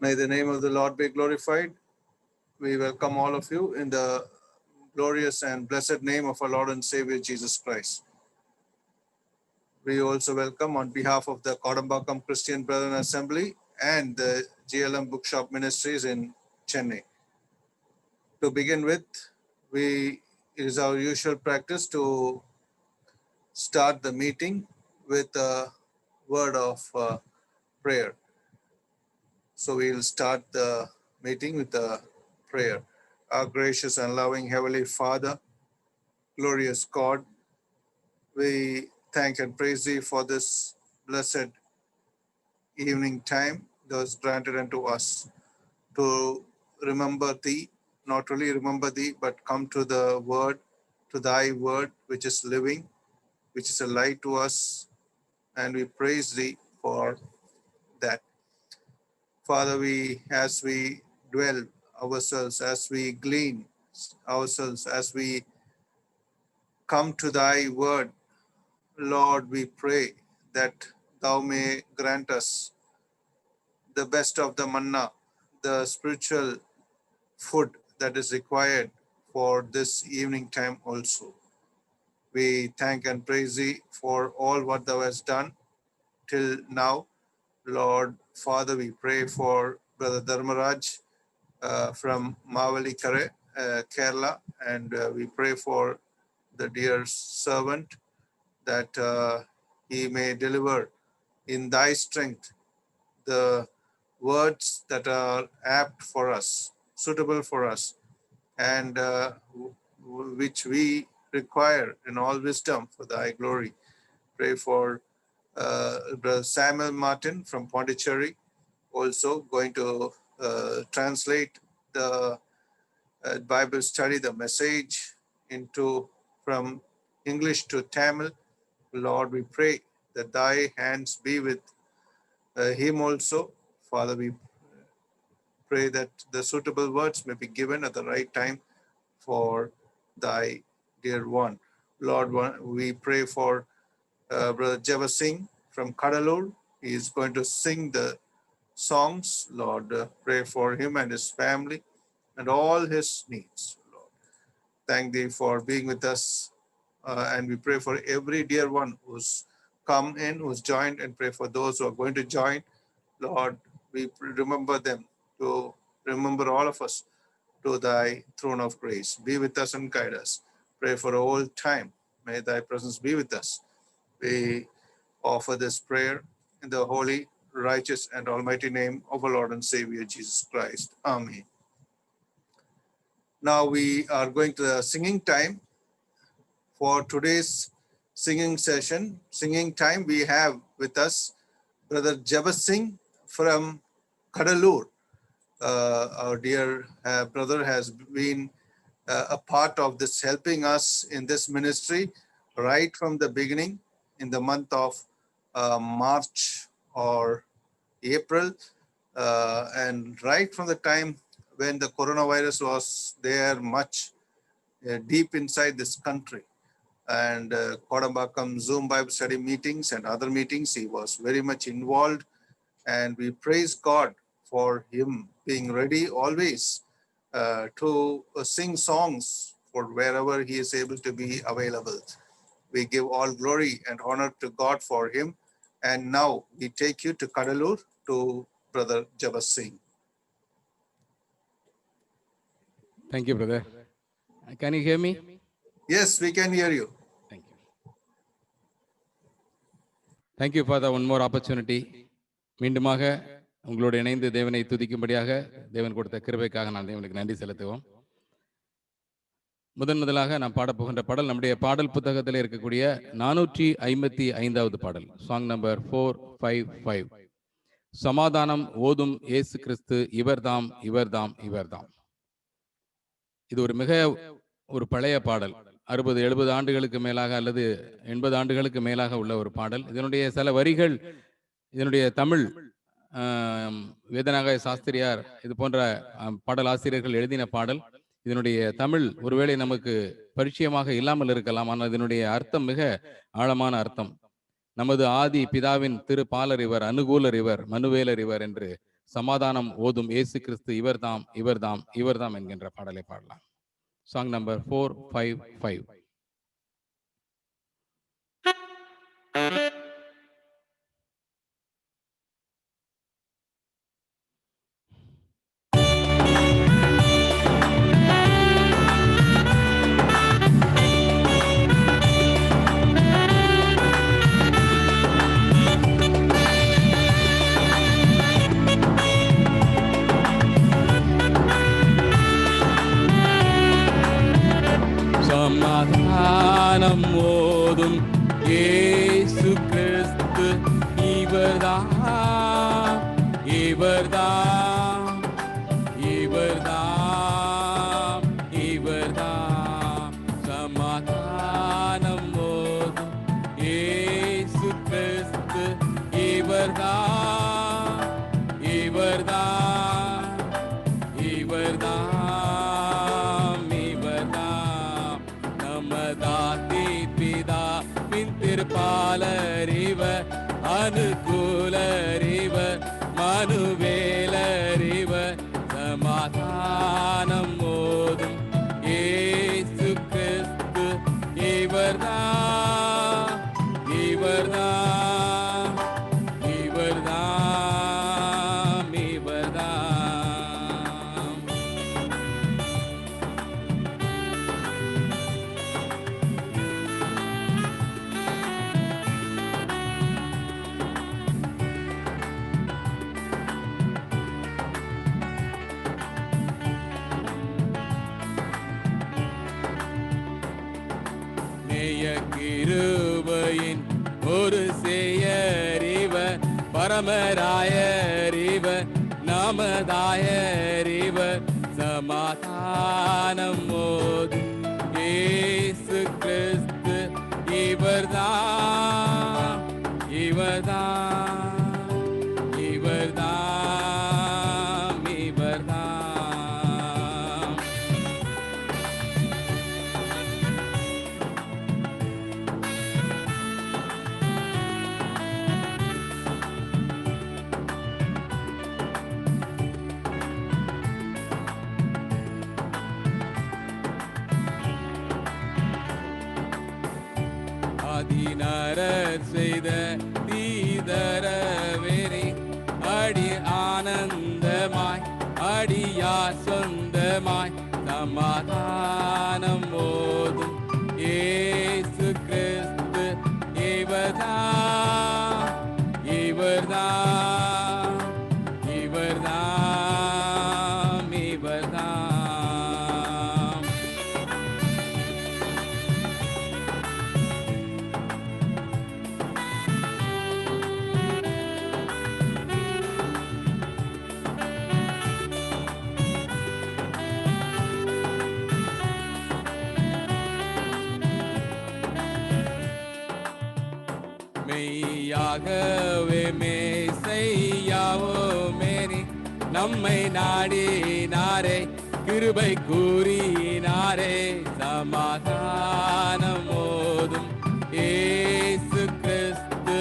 May the name of the Lord be glorified. We welcome all of you in the glorious and blessed name of our Lord and Savior Jesus Christ. We also welcome on behalf of the Kodambakam Christian Brethren Assembly and the GLM Bookshop Ministries in Chennai. To begin with, it is our usual practice to start the meeting with a word of prayer. So we'll start the meeting with a prayer. Our gracious and loving Heavenly Father, glorious God, we thank and praise Thee for this blessed evening time that was granted unto us to remember Thee, not only remember Thee, but come to the Word, to Thy Word, which is living, which is a light to us, and we praise Thee for that. Father, as we dwell ourselves, as we glean ourselves, as we come to Thy Word, Lord, we pray that Thou may grant us the best of the manna, the spiritual food that is required for this evening time also. We thank and praise Thee for all what Thou hast done till now. Lord, Father, we pray for Brother Dharmaraj from Mavali Kare, Kerala, and we pray for the dear servant that he may deliver in Thy strength the words that are apt for us, suitable for us, and which we require in all wisdom for Thy glory. Pray for Brother Samuel Martin from Pondicherry, also going to translate the Bible study, the message from English to Tamil. Lord, we pray that Thy hands be with him also. Father, we pray that the suitable words may be given at the right time for Thy dear one. Lord, we pray for Brother Java Singh from Kadalur. He is going to sing the songs. Lord, pray for him and his family and all his needs. Lord, thank Thee for being with us. And we pray for every dear one who's come in, who's joined, and pray for those who are going to join. Lord, we remember them, to remember all of us to Thy throne of grace. Be with us and guide us. Pray for all time. May Thy presence be with us. We offer this prayer in the holy, righteous, and almighty name of our Lord and Savior, Jesus Christ. Amen. Now we are going to the singing time. For today's singing time, we have with us Brother Java Singh from Kadalur. Our dear brother has been a part of this, helping us in this ministry right from the beginning in the month of March or April, and right from the time when the coronavirus was there much deep inside this country. And Kodambakam Zoom Bible study meetings and other meetings, he was very much involved. And we praise God for him being ready always to sing songs for wherever he is able to be available. We give all glory and honor to God for him. And now we take you to Kadalur to Brother Java Singh. Thank you, brother. Can you hear me? Yes, we can hear you. Thank you. Thank you for the one more opportunity. மீண்டுமாக உங்களோடு இணைந்து தேவனை துதிக்கும்படியாக தேவன் கொடுத்த கிருபைக்காக நான் தேவனுக்கு நன்றி செலுத்துவோம். முதலாக நான் பாடப்போகின்ற பாடல் நம்முடைய பாடல் புத்தகத்தில் இருக்கக்கூடிய 455வது பாடல், சாங் நம்பர் 455. சமாதானம் ஓதும் இயேசு கிறிஸ்து இவர்தாம் இவர்தாம் இவர்தாம். இது ஒரு பழைய பாடல், 60-70 ஆண்டுகளுக்கு மேலாக அல்லது 80 ஆண்டுகளுக்கு மேலாக உள்ள ஒரு பாடல். இதனுடைய சில வரிகள், இதனுடைய தமிழ் வேதநாயக சாஸ்திரியார் இது போன்ற பாடல் ஆசிரியர்கள் எழுதின பாடல். இதனுடைய தமிழ் ஒருவேளை நமக்கு பரிச்சயமாக இல்லாமல் இருக்கலாம், ஆனால் இதனுடைய அர்த்தம் மிக ஆழமான அர்த்தம். நமது ஆதி பிதாவின் திருப்பாலர் இவர், அனுகூலர் இவர், மனுவேலர் இவர் என்று சமாதானம் ஓதும் இயேசு கிறிஸ்து இவர்தாம் இவர்தாம் இவர்தாம் என்கின்ற பாடலை பாடலாம். Song number 455. சமாதானம் ஓதும் இயேசு கிறிஸ்து இவர்தாம் இவர்தாம் இவர்தாம் இவர்தாம். சமாதானம் ஓதும் இயேசு கிறிஸ்து இவர்தாம் இவர்தாம் இவர்தாம் இவர்தாம். நமதாதி பிதா பின் திருப்பாலறிவர் அனுகூலறிவர் மனுவேலறிவர். சமாதானம் ஓதும் இயேசு கிறிஸ்து இவர்தாம் இவர்தாம் இவர்தாம் இவர்தாம். நேய கிருபையின் ஒரு செய்யறிவர் பரமராயறிவர் நமதாயறிவர். சமாதானம் ஓதும் இயேசு கிறிஸ்து இவர்தாம் இவர்தாம் இவர்தாம் இவர்தாம். அதிநரர் செய்த தீதரவெறி அடி ஆனந்தமாய் அடியார் சொந்தமாய். சமாதானம் ஓதும் இயேசு கிறிஸ்து இவர்தாம் இவர்தாம் இவர்தாம் இவர்தாம். மெய்யாகவே மேசையாவோ மேரி நம்மை நாடினாரே கிருபை கூறினாரே. சமாதானம் ஓதும் இயேசு கிறிஸ்து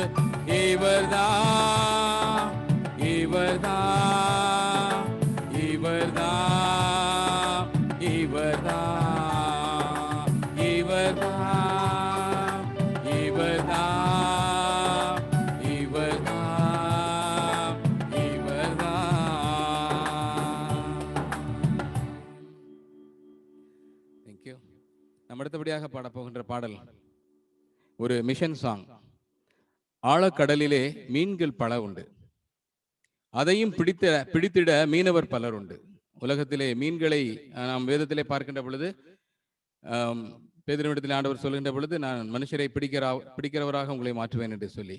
இவர்தாம் இவர்தாம் இவர்தாம் இவர்தாம் இவர்தாம் இவர்தாம் இவர்தாம் இவர்தாம். தேங்க்யூ. நம்ம அடுத்தபடியாக பாடப்போகின்ற பாடல் ஒரு மிஷன் சாங். ஆழக்கடலிலே மீன்கள் பல உண்டு, அதையும் பிடித்திட மீனவர் பலர் உண்டு. உலகத்திலே மீன்களை நாம் வேதத்திலே பார்க்கின்ற பொழுது பேதுருவிடத்தில் ஆண்டவர் சொல்கின்ற பொழுது நான் மனுஷரை பிடிக்கிறவராக உங்களை மாற்றுவேன் என்று சொல்லி.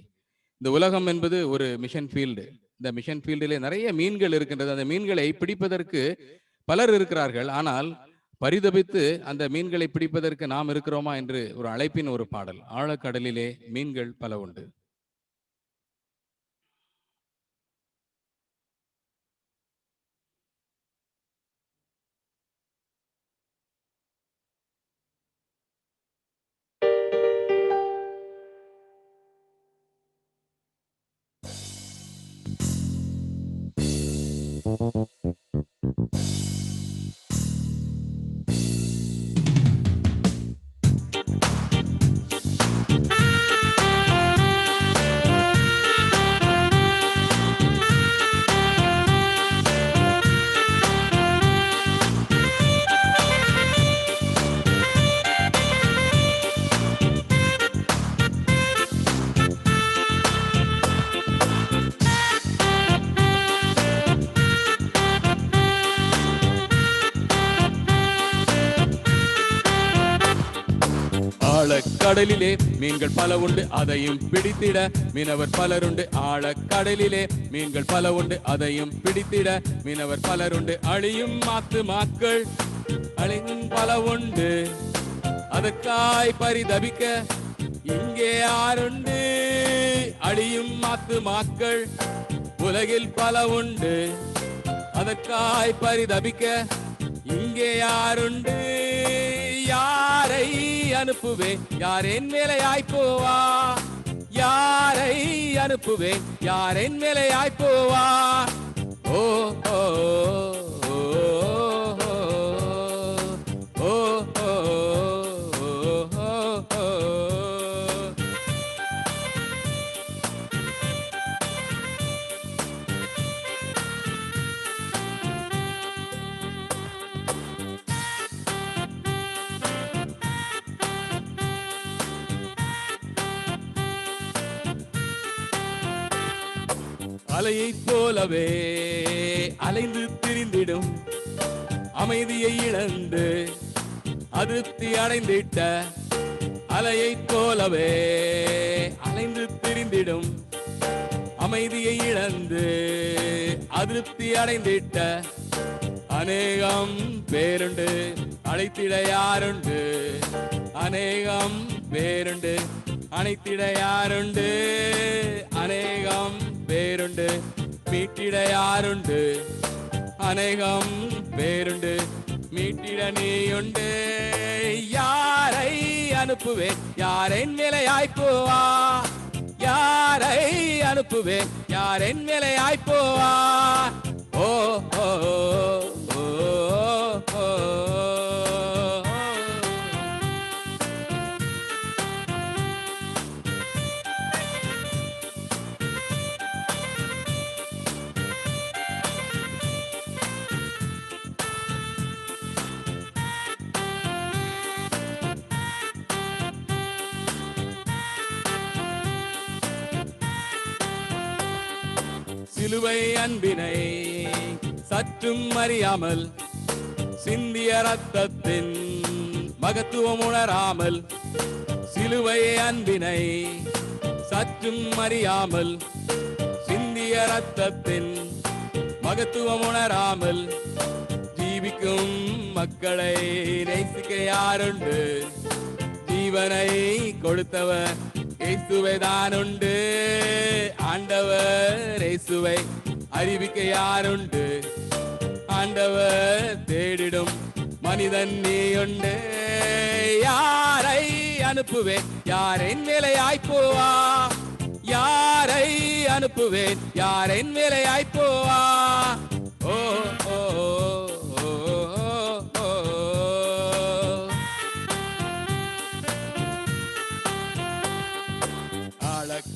இந்த உலகம் என்பது ஒரு மிஷன் ஃபீல்டு. இந்த மிஷன் ஃபீல்டிலே நிறைய மீன்கள் இருக்கின்றது. அந்த மீன்களை பிடிப்பதற்கு பலர் இருக்கிறார்கள். ஆனால் பரிதபித்து அந்த மீன்களை பிடிப்பதற்கு நாம் இருக்கிறோமா என்று ஒரு அழைப்பின் ஒரு பாடல். ஆழக்கடலிலே மீன்கள் பல உண்டு. ஆழக்கடலிலே மீன்கள் பல உண்டு அதையும் பிடித்திட மீனவர் பலருண்டு. ஆழக்கடலிலே மீன்கள் பல உண்டு அதையும் பிடித்திட மீனவர் பலருண்டு. அழியும் ஆத்துமாக்கள் அழியும் பல உண்டு அதற்காய் பரிதபிக்க இங்கே யாருண்டு. அழியும் ஆத்துமாக்கள் உலகில் பல உண்டு அதற்காய் பரிதபிக்க இங்கே யாருண்டு. யாரை அனுப்புவேன் யார் என் மேலையாய் போவா. யாரை அனுப்புவேன் யார் என் மேலையாய் போவா. ஓ ஓ ஓ ஓ ஓ ஓ. அலையைப் போலவே அலைந்து திரிந்திடும் அமைதியை இழந்து அதிருப்தி அடைந்திட்ட. அலையைப் போலவே அலைந்து திரிந்திடும் அமைதியை இழந்து அதிருப்தி அடைந்திட்ட. அநேகம் பேருண்டு அழைத்திட யாருண்டு. அநேகம் பேருண்டு அழைத்திட யாருண்டு. அநேகம் பேருண்டு மீட்டிட யாருண்டு. அநேகம் பேருண்டு மீட்டிட நீயுண்டு. யாரை அனுப்புவேன் யார் என் மேலையாய் போவா. யாரை அனுப்புவேன் யார் என் மேலையாய் போவா. ஓ ஓ ஓ ஓ. சிலுவை அன்பினை சற்றும் அறியாமல் சிந்திய ரத்தத்தின் மகத்துவம் உணராமல். சிலுவை அன்பினை சற்றும் அறியாமல் சிந்திய ரத்தத்தின் மகத்துவம் உணராமல் ஜீவிக்கும் மக்களை நேசிக்க யாருண்டு. ஜீவனை கொடுத்தவர் இயேசுவை தானுண்டு. ஆண்டவர் இயேசுவை அறிவிக்க யாருண்டு. ஆண்டவர் தேடிடும் மனிதன் நீயுண்டு. யாரை அனுப்புவேன் யார் என் மேலையாய் போவா. யாரை அனுப்புவேன் யார் என் மேலையாய் போவா. ஓ ஓ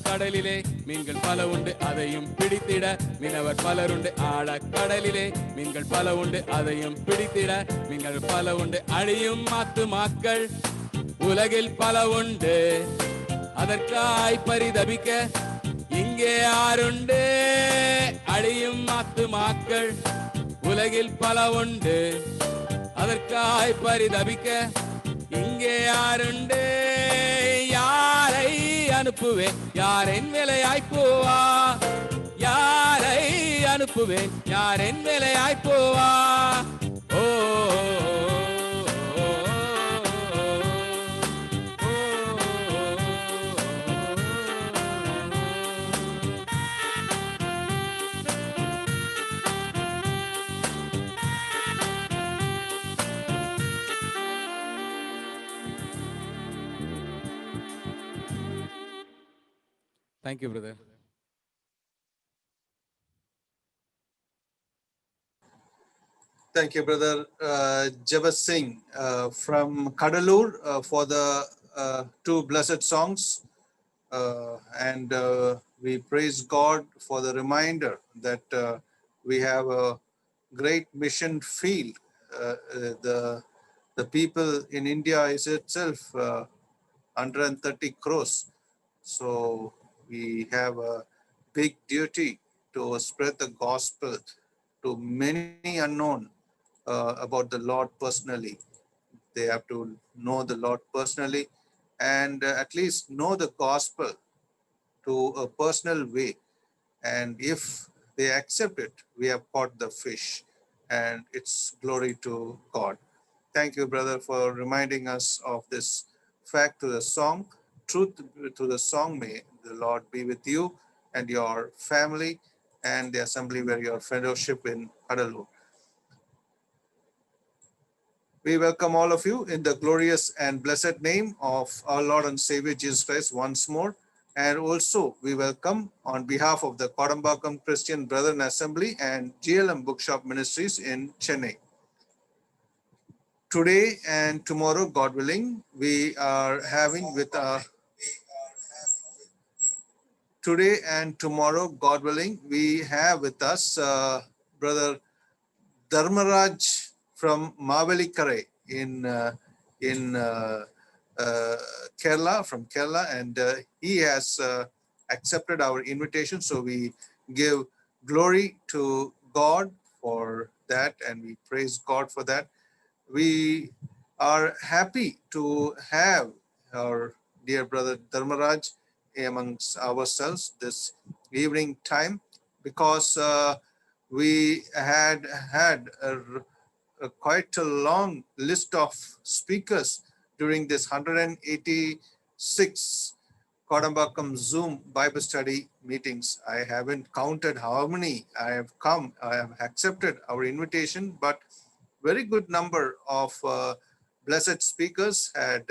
கடலிலே மீன்கள் பல உண்டு அதையும் பிடித்திட மீனவர் பலருண்டு. ஆழக்கடலிலே மீன்கள் பல உண்டு அதையும் பிடித்திட மீன்கள் பல உண்டு. அழியும் ஆத்துமாக்கள் உலகில் பல உண்டு அதற்காய் பரிதபிக்க இங்கே யாருண்டு. அழியும் ஆத்துமாக்கள் உலகில் பல உண்டு அதற்காய் பரிதபிக்க இங்கே யாருண்டு. யாரை அனுப்புவேன் யார் என் மேலையாய் போவா. யாரை அனுப்புவேன் யார் என் மேலையாய் போவா. ஓ Thank you, brother. Thank you, brother Jabas Singh from Kadalur for the two blessed songs. And we praise God for the reminder that we have a great mission field. The people in India is itself 130 crores. So we have a big duty to spread the gospel to many unknown about the Lord personally. They have to know the Lord personally and at least know the gospel to a personal way. And if they accept it, we have caught the fish, and it's glory to God. Thank you, brother, for reminding us of this fact to the song. Truth to the song, may the Lord be with you and your family and the assembly where your fellowship in Cuddalore. We welcome all of you in the glorious and blessed name of our Lord and Savior Jesus Christ once more. And also we welcome on behalf of the Kodambakam Christian Brethren Assembly and GLM Bookshop Ministries in Chennai. Today and tomorrow, God willing, we are having with today and tomorrow, God willing, we have with us Brother Dharmaraj from Mavelikare in Kerala, from Kerala, and he has accepted our invitation. So we give glory to God for that, and we praise God for that. We are happy to have our dear brother Dharmaraj amongst ourselves this evening time, because we had quite a long list of speakers during this 186 Kodambakam Zoom Bible study meetings. I haven't counted how many I have come. I have accepted our invitation, but very good number of blessed speakers had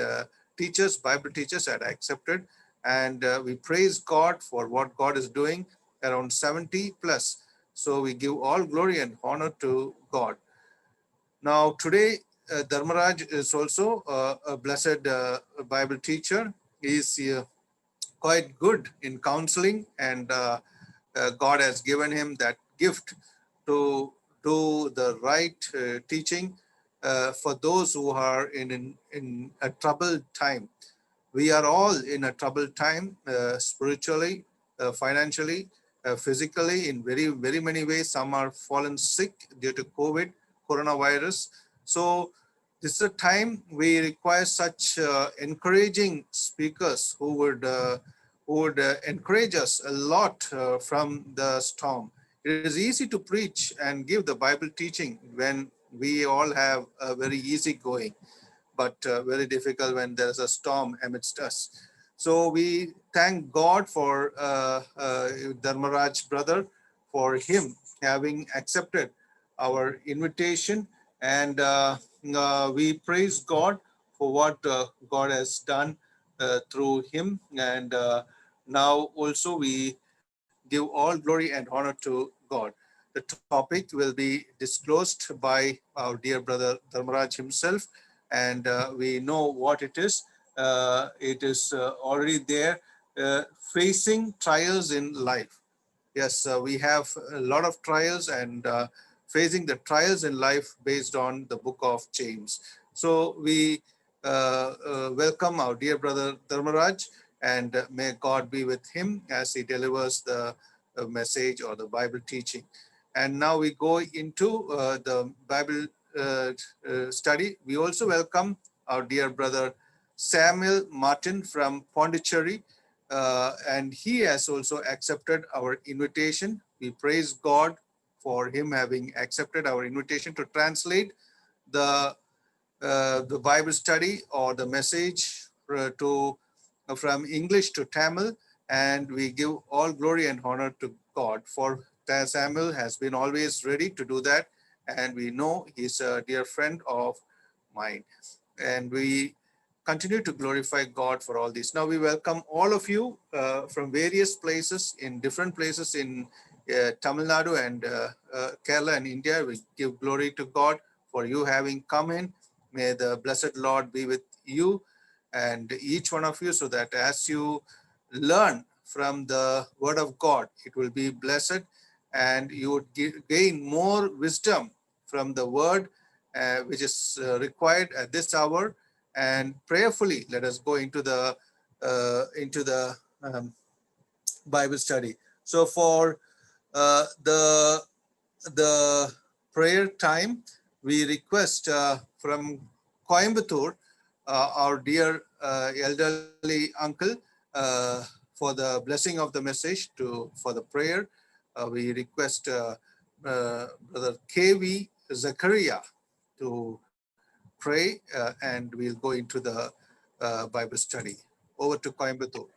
teachers, Bible teachers had accepted. And we praise God for what God is doing, around 70 plus. So we give all glory and honor to God. Now today, Dharmaraj is also a blessed Bible teacher. He is quite good in counseling, and God has given him that gift to do the right teaching for those who are in a troubled time. We are all in a troubled time, spiritually, financially, physically, in very many ways. Some are fallen sick due to COVID, coronavirus. So this is a time we require such encouraging speakers who would encourage us a lot from the storm. It is easy to preach and give the Bible teaching when we all have a very easy going, but very difficult when there's a storm amidst us. So we thank God for Dharmaraj brother, for him having accepted our invitation, and we praise God for what God has done through him. And now also we give all glory and honor to God. The topic will be disclosed by our dear brother Dharmaraj himself, and we know what it is. It is already there, facing trials in life. Yes, we have a lot of trials, and facing the trials in life based on the book of James. So we welcome our dear brother Dharmaraj, and may God be with him as he delivers the message or the Bible teaching. And now we go into the Bible study. We also welcome our dear brother Samuel Martin from Pondicherry, and he has also accepted our invitation. We praise God for him having accepted our invitation to translate the Bible study or the message from English to Tamil, and we give all glory and honor to God, for Samuel has been always ready to do that, and we know he's a dear friend of mine, and we continue to glorify God for all this. Now we welcome all of you from various places, in different places in Tamil Nadu and Kerala and India. We give glory to God for you having come in. May the blessed Lord be with you and each one of you, so that as you learn from the word of God, it will be blessed, and you would gain more wisdom from the word which is required at this hour. And prayerfully, let us go into the Bible study. So for the prayer time, we request from Coimbatore, our dear elderly uncle for the blessing of the message for the prayer. We request Brother KV Zachariah to pray and we'll go into the Bible study. Over to Coimbatore.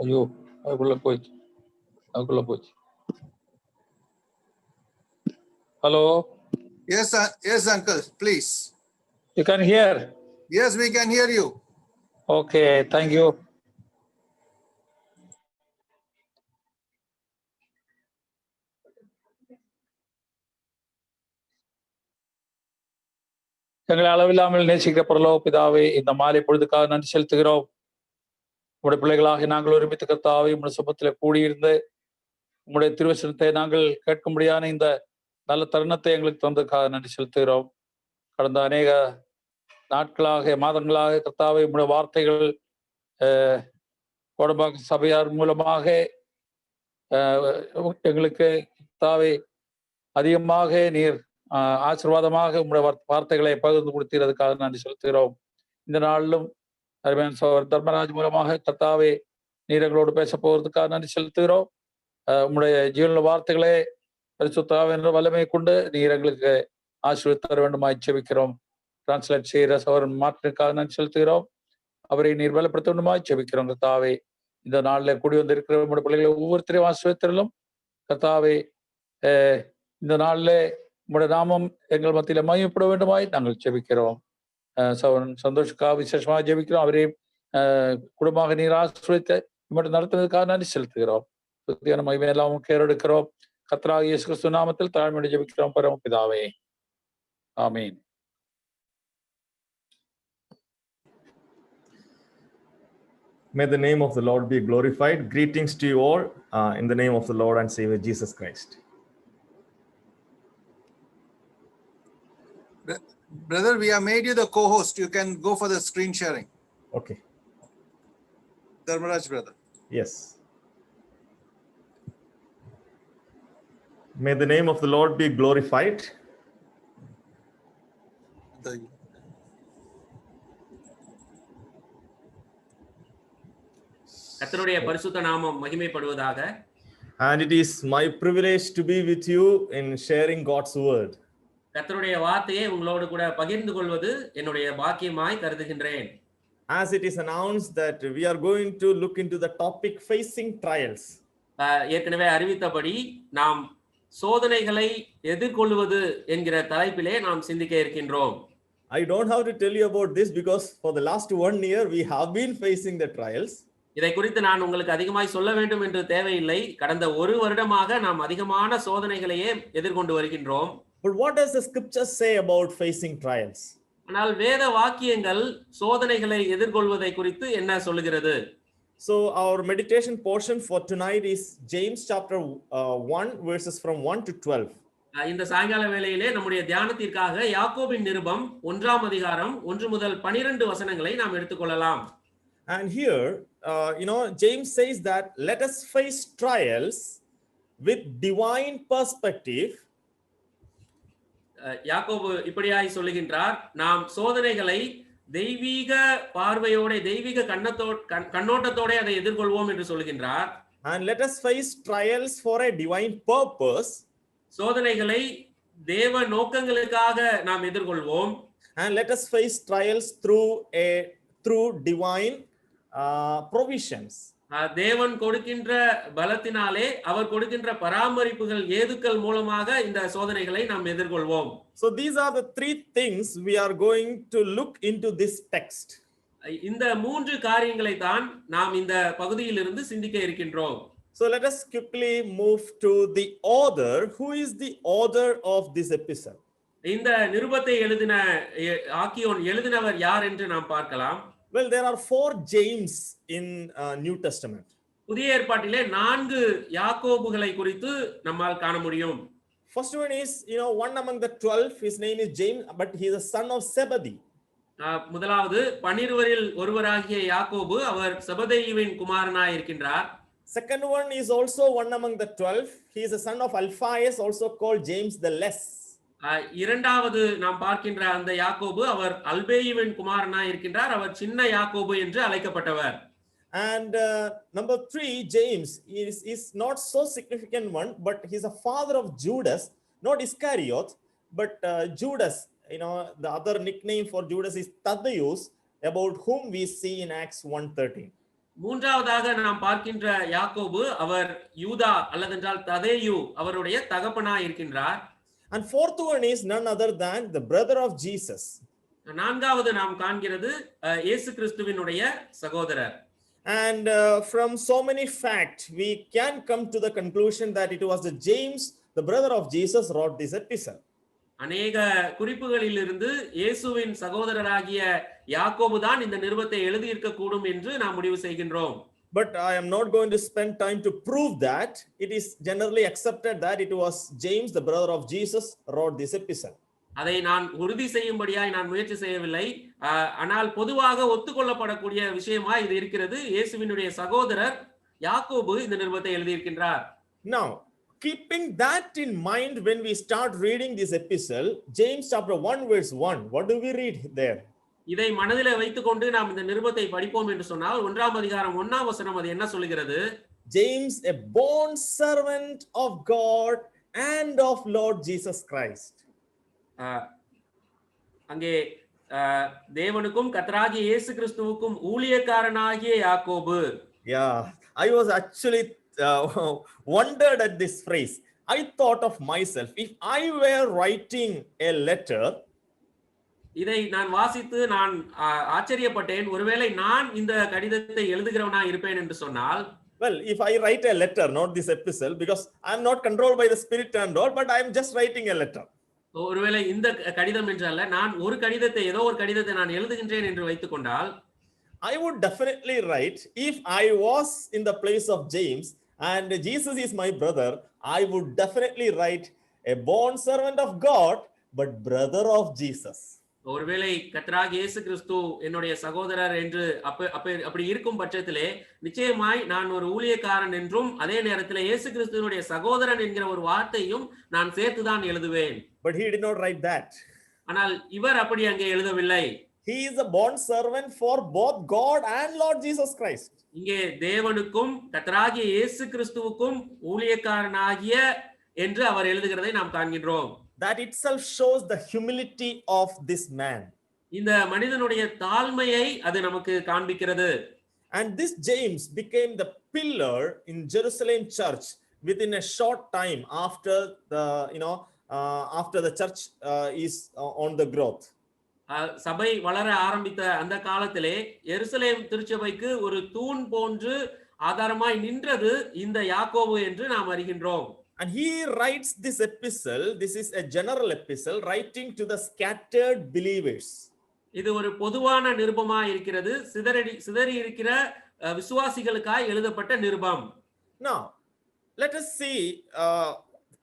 ஐயோ அதுக்குள்ள போச்சு. Hello. Yes, uncle, please. You can hear? Yes, we can hear you. Okay, thank you. எங்களை அளவில்லாமல் நேசிக்கிற பரலோக பிதாவே, இந்த மாலை பொழுதுக்காக நன்றி செலுத்துகிறோம். உங்களுடைய பிள்ளைகளாக நாங்கள் ஒருமித்து கர்த்தாவே உங்களுடைய சமூகத்திலே கூடியிருந்து உங்களுடைய திருவசனத்தை நாங்கள் கேட்கும்படியான இந்த நல்ல தருணத்தை எங்களுக்கு தந்ததுக்காக நன்றி செலுத்துகிறோம். கடந்த அநேக நாட்களாக மாதங்களாக கர்த்தாவே உங்களுடைய வார்த்தைகள் கோடம்பாக்க சபையார் மூலமாக எங்களுக்கு கர்த்தாவே அதிகமாக நீர் ஆசீர்வாதமாக உங்களுடைய வார்த்தைகளை பகிர்ந்து கொடுத்ததுக்காக நன்றி செலுத்துகிறோம். இந்த நாளிலும் அருமையான சகோதரர் தர்மராஜ் மூலமாக கர்த்தாவே நீர் எங்களோடு பேச போவதற்காக நன்றி செலுத்துகிறோம். உங்களுடைய ஜீவன வார்த்தைகளே பரிசுத்தாவின் வல்லமையை கொண்டு நீர் எங்களுக்கு ஆசீர்வதித்து தர வேண்டுமாய் ஜெபிக்கிறோம். டிரான்ஸ்லேட் செய்கிற சகோதரன் மாற்றிற்காக நன்றி செலுத்துகிறோம். அவரை நீர் பலப்படுத்த வேண்டுமாய் ஜெபிக்கிறோம். கர்த்தாவே இந்த நாளில் கூடி வந்திருக்கிற உங்களுடைய பிள்ளைகளை ஒவ்வொருத்தரையும் ஆசீர்வதித்திலும் கர்த்தாவே இந்த நாளில் உங்களுடைய நாமம் எங்கள் மத்தியில மகிமைப்பட வேண்டுமாய் நாங்கள் ஜெபிக்கிறோம். சகோதரன் சந்தோஷக்காக விசேஷமாக ஜெபிக்கிறோம். அவரையும் குடும்பமாக நீர் ஆசீர்வதித்து மட்டும் நடத்துவதற்காக நன்றி செலுத்துகிறோம். சுத்தியான மகிமையெல்லாம் கேரெடுக்கிறோம். கர்த்தராகிய இயேசு கிறிஸ்து நாமத்தில் தாழ்மையோடு ஜெபிக்கிறோம் பரமபிதாவே. ஆமென். May the name of the Lord be glorified. Greetings to you all in the name of the Lord and Savior Jesus Christ. Brother, we have made you the co-host. You can go for the screen sharing. Okay. Dharmaraj brother. Yes. May the name of the Lord be glorified. கர்த்தருடைய பரிசுத்த நாமம் மகிமைப்படுவதாக. And it is my privilege to be with you in sharing God's word. கர்த்தருடைய வார்த்தையை உங்களோடு கூட பகிர்ந்து கொள்வது என்னுடைய பாக்கியமாய் கருதுகின்றேன். As it is announced that we are going to look into the topic facing trials. ஏற்கனவே அறிவித்தபடி நாம் சோதனைகளை எதிர்கொள்வது என்கிற தலைப்பிலே நாம் சிந்திக்க இருக்கின்றோம். I don't have to tell you about this because for the last 1 year we have been facing the trials. இதை குறித்து நான் உங்களுக்கு அதிகமாய் சொல்ல வேண்டும் என்று தேவையில்லை. கடந்த 1 வருடமாக நாம் அதிகமான சோதனைகளையே எதிர்கொண்டு வருகின்றோம். But what does the scripture say about facing trials? ஆனால் வேத வாக்கியங்கள் சோதனைகளை எதிர்கொள்வதை குறித்து என்ன சொல்லுகிறது? So our meditation portion for tonight is James chapter 1 verses from 1 to 12. இந்த சாயங்கால வேளையிலே நம்முடைய தியானத்திற்காக யாக்கோபின் நிருபம் 1ஆம் அதிகாரம் 1 முதல் 12 வசனங்களை நாம் எடுத்துக்கொள்ளலாம். And here James says that let us face trials with divine perspective. யாக்கோபு இப்படியாய் சொல்லுகின்றார், நாம் சோதனைகளை தெய்வீக பார்வையோட தெய்வீக கண்ணோட்டத்தோட அதை எதிர்கொள்வோம் என்று சொல்லுகின்றார். And let us face trials for a divine purpose. சோதனைகளை தேவ நோக்கங்களுக்காக நாம் எதிர்கொள்வோம். And let us face trials through divine provisions. தேவன் கொடுக்கின்ற பலத்தினாலே அவர் கொடுக்கின்ற பராமரிப்புகள் ஏதுக்கள் மூலமாக இந்த சோதனைகளை நாம் எதிர்கொள்வோம். So these are the 3 things we are going to look into this text. இந்த 3 காரியங்களை தான் நாம் இந்த பகுதியிலிருந்து சிந்திக்க இருக்கின்றோம். So let us quickly move to the author. Who is the author of this epistle? இந்த நிருபத்தை ஆக்கியோன் எழுதினவர் யார் என்று நாம் பார்க்கலாம். Well, there are 4 James in New Testament. புதிய ஏற்பாட்டிலே 4 யாக்கோபுகளை குறித்து நம்மால் காண முடியும். First one is, one among the 12, his name is James, but he is a son of Zebedee. முதலாவது 12 ஒருவராகிய யாக்கோபு, அவர் செபதேயுவின் குமாரனாய் இருக்கின்றார். Second one is also one among the 12. He is a son of Alphaeus, also called James the Less. இரண்டாவது நாம் பார்க்கின்ற அந்த யாக்கோபு அவர் அல்பேயுவின் குமாரனாய் இருக்கின்றார். அவர் சின்ன யாக்கோபு என்று அழைக்கப்பட்டவர். And number 3, James is not so significant one, but he's a father of Judas, not Iscariot, but Judas. You know, the other nickname for Judas is Thaddeus, about whom we see in Acts 1:13. மூன்றாவதாக நாம் பார்க்கின்ற யாக்கோபு அவர் யூதா அல்லதென்றால் ததேயு அவருடைய தகப்பனாய் இருக்கின்றார். And fourth one is none other than the brother of Jesus. நான்காவது நாம் காண்கிறது இயேசு கிறிஸ்துவினுடைய சகோதரர். And from so many facts we can come to the conclusion that it was the James, the brother of Jesus, wrote this epistle. அநேக குறிப்புகளிலிருந்து இயேசுவின் சகோதரராகிய யாக்கோபு தான் இந்த நிருபத்தை எழுதியிருக்க கூடும் என்று நாம் முடிவு செய்கின்றோம். But I am not going to spend time to prove that. It is generally accepted that it was James, the brother of Jesus, wrote this epistle. அதை நான் உறுதி செய்யும்படியாய் நான் முயற்சி செய்யவில்லை. ஆனால் பொதுவாக ஒத்துக்கொள்ளப்படக்கூடிய விஷயமா இது இருக்கிறது. இயேசுவினுடைய சகோதரர் யாக்கோபு இந்த நிருபத்தை எழுதியிருக்கின்றார். Now, keeping that in mind, when we start reading this epistle, James chapter 1 verse 1, what do we read there? இதை மனதிலே வைத்துக்கொண்டு நாம் இந்த நிருபத்தை படிப்போம் என்று சொன்னால் 1ஆம் அதிகாரம் 1ஆம் வசனம் அது என்ன சொல்கிறது? James, a born servant of God and of Lord Jesus Christ. அங்கே தேவனுக்கும் கர்த்தராகிய இயேசு கிறிஸ்துவுக்கும் ஊழியக்காரனாகிய யாக்கோபு. Yeah, I was actually wondered at this phrase. I thought of myself, if I were writing a letter, இதை நான் வாசித்து நான் ஆச்சரியப்பட்டேன். ஒருவேளை நான் இந்த கடிதத்தை எழுதுகிறவனா இருப்பேன் என்று சொன்னால், well, if I write a letter, not this epistle, because I am not controlled by the Spirit and all, but I am just writing a letter. ஒருவேளை இந்த கடிதம் என்று அல்ல, நான் ஒரு கடிதத்தை ஏதோ ஒரு கடிதத்தை நான் எழுதுகின்றேன் என்று வைத்துக் கொண்டால், I would definitely write, if I was in the place of James and Jesus is my brother, I would definitely write a born servant of God but brother of Jesus. ஒருவேளை கர்த்தராகிய இயேசு கிறிஸ்து என்னுடைய சகோதரர் என்று அப்படி இருக்கும் பட்சத்திலே நிச்சயமாய் நான் ஒரு ஊழியக்காரன் என்றும் அதே நேரத்தில் இயேசு கிறிஸ்துவினுடைய சகோதரன் என்கிற ஒரு வார்த்தையும் நான் சேர்த்துதான் எழுதுவேன். But he did not write that. ஆனால் இவர் அப்படி அங்கே எழுதவில்லை. He is a born servant for both God and Lord Jesus Christ. இங்கே தேவனுக்கும் கர்த்தராகிய இயேசு கிறிஸ்துவுக்கும் ஊழியக்காரனாகிய என்று அவர் எழுதுகிறதை நாம் காண்கின்றோம். That itself shows the humility of this man. இந்த மனிதனுடைய தாழ்மையை அது நமக்கு காண்பிக்கிறது. And this James became the pillar in Jerusalem church within a short time after the church is on the growth. சபை வளர ஆரம்பித்த அந்த காலத்திலே எருசலேம் திருச்சபைக்கு ஒரு தூண் போன்று ஆதாரமாய் நின்றது இந்த யாக்கோபு என்று நாம் அறிகின்றோம். And he writes this epistle. This is a general epistle writing to the scattered believers. இது ஒரு பொதுவான நிருபமாய் இருக்கிறது. சிதறி இருக்கிற விசுவாசிகளுக்காய் எழுதப்பட்ட நிருபம். Now, let us see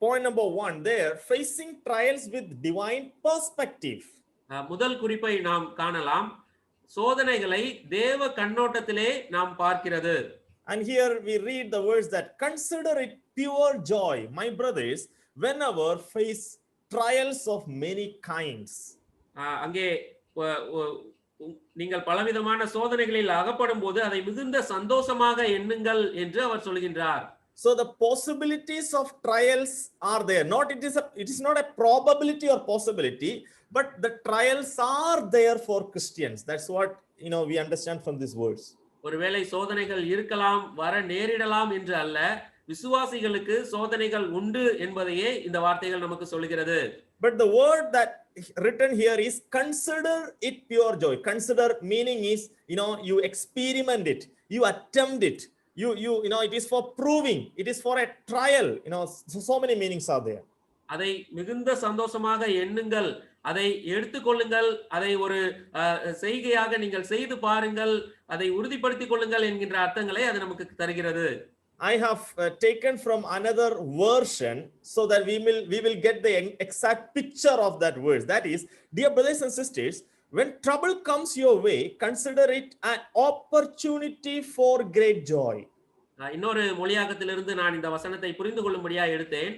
point number 1 there, facing trials with divine perspective. முதல் குறிப்பை நாம் காணலாம். சோதனைகளை தேவ கண்ணோட்டத்திலே நாம் பார்க்கிறது. And here we read the words that consider it pure joy, my brothers, whenever face trials of many kinds. அங்கே நீங்கள் பலவிதமான சோதனைகளில் அகப்படும் போது அதை மிகுந்த சந்தோஷமாக எண்ணுங்கள் என்று அவர் சொல்கின்றார். So the possibilities of trials are there. It is not a probability or possibility, but the trials are there for Christians. That's what we understand from these words. ஒருவேளை சோதனைகள் இருக்கலாம், வர நேரிடலாம் என்று அல்ல, விசுவாசிகளுக்கு சோதனைகள் உண்டு என்பதையே இந்த வார்த்தைகள் நமக்கு சொல்கிறது. But the word that written here is consider it pure joy. Consider meaning is you experiment it, you attempt it, it is for proving, it is for a trial. So many meanings are there. அதை மிகுந்த சந்தோஷமாக எண்ணுங்கள், அதை எடுத்துக்கொள்ளுங்கள், அதை ஒரு செய்கையாக நீங்கள் செய்து பாருங்கள், அதை உறுதிப்படுத்திக் கொள்ளுங்கள் என்கின்ற அர்த்தங்களை அது நமக்கு தருகிறது. I have taken from another version so that we will get the exact picture of that verse. That is, dear brothers and sisters, when trouble comes your way, consider it an opportunity for great joy. இன்னொரு மொழியாக்கத்திலிருந்து நான் இந்த வசனத்தை புரிந்து கொள்ளும்படியா எடுத்தேன்.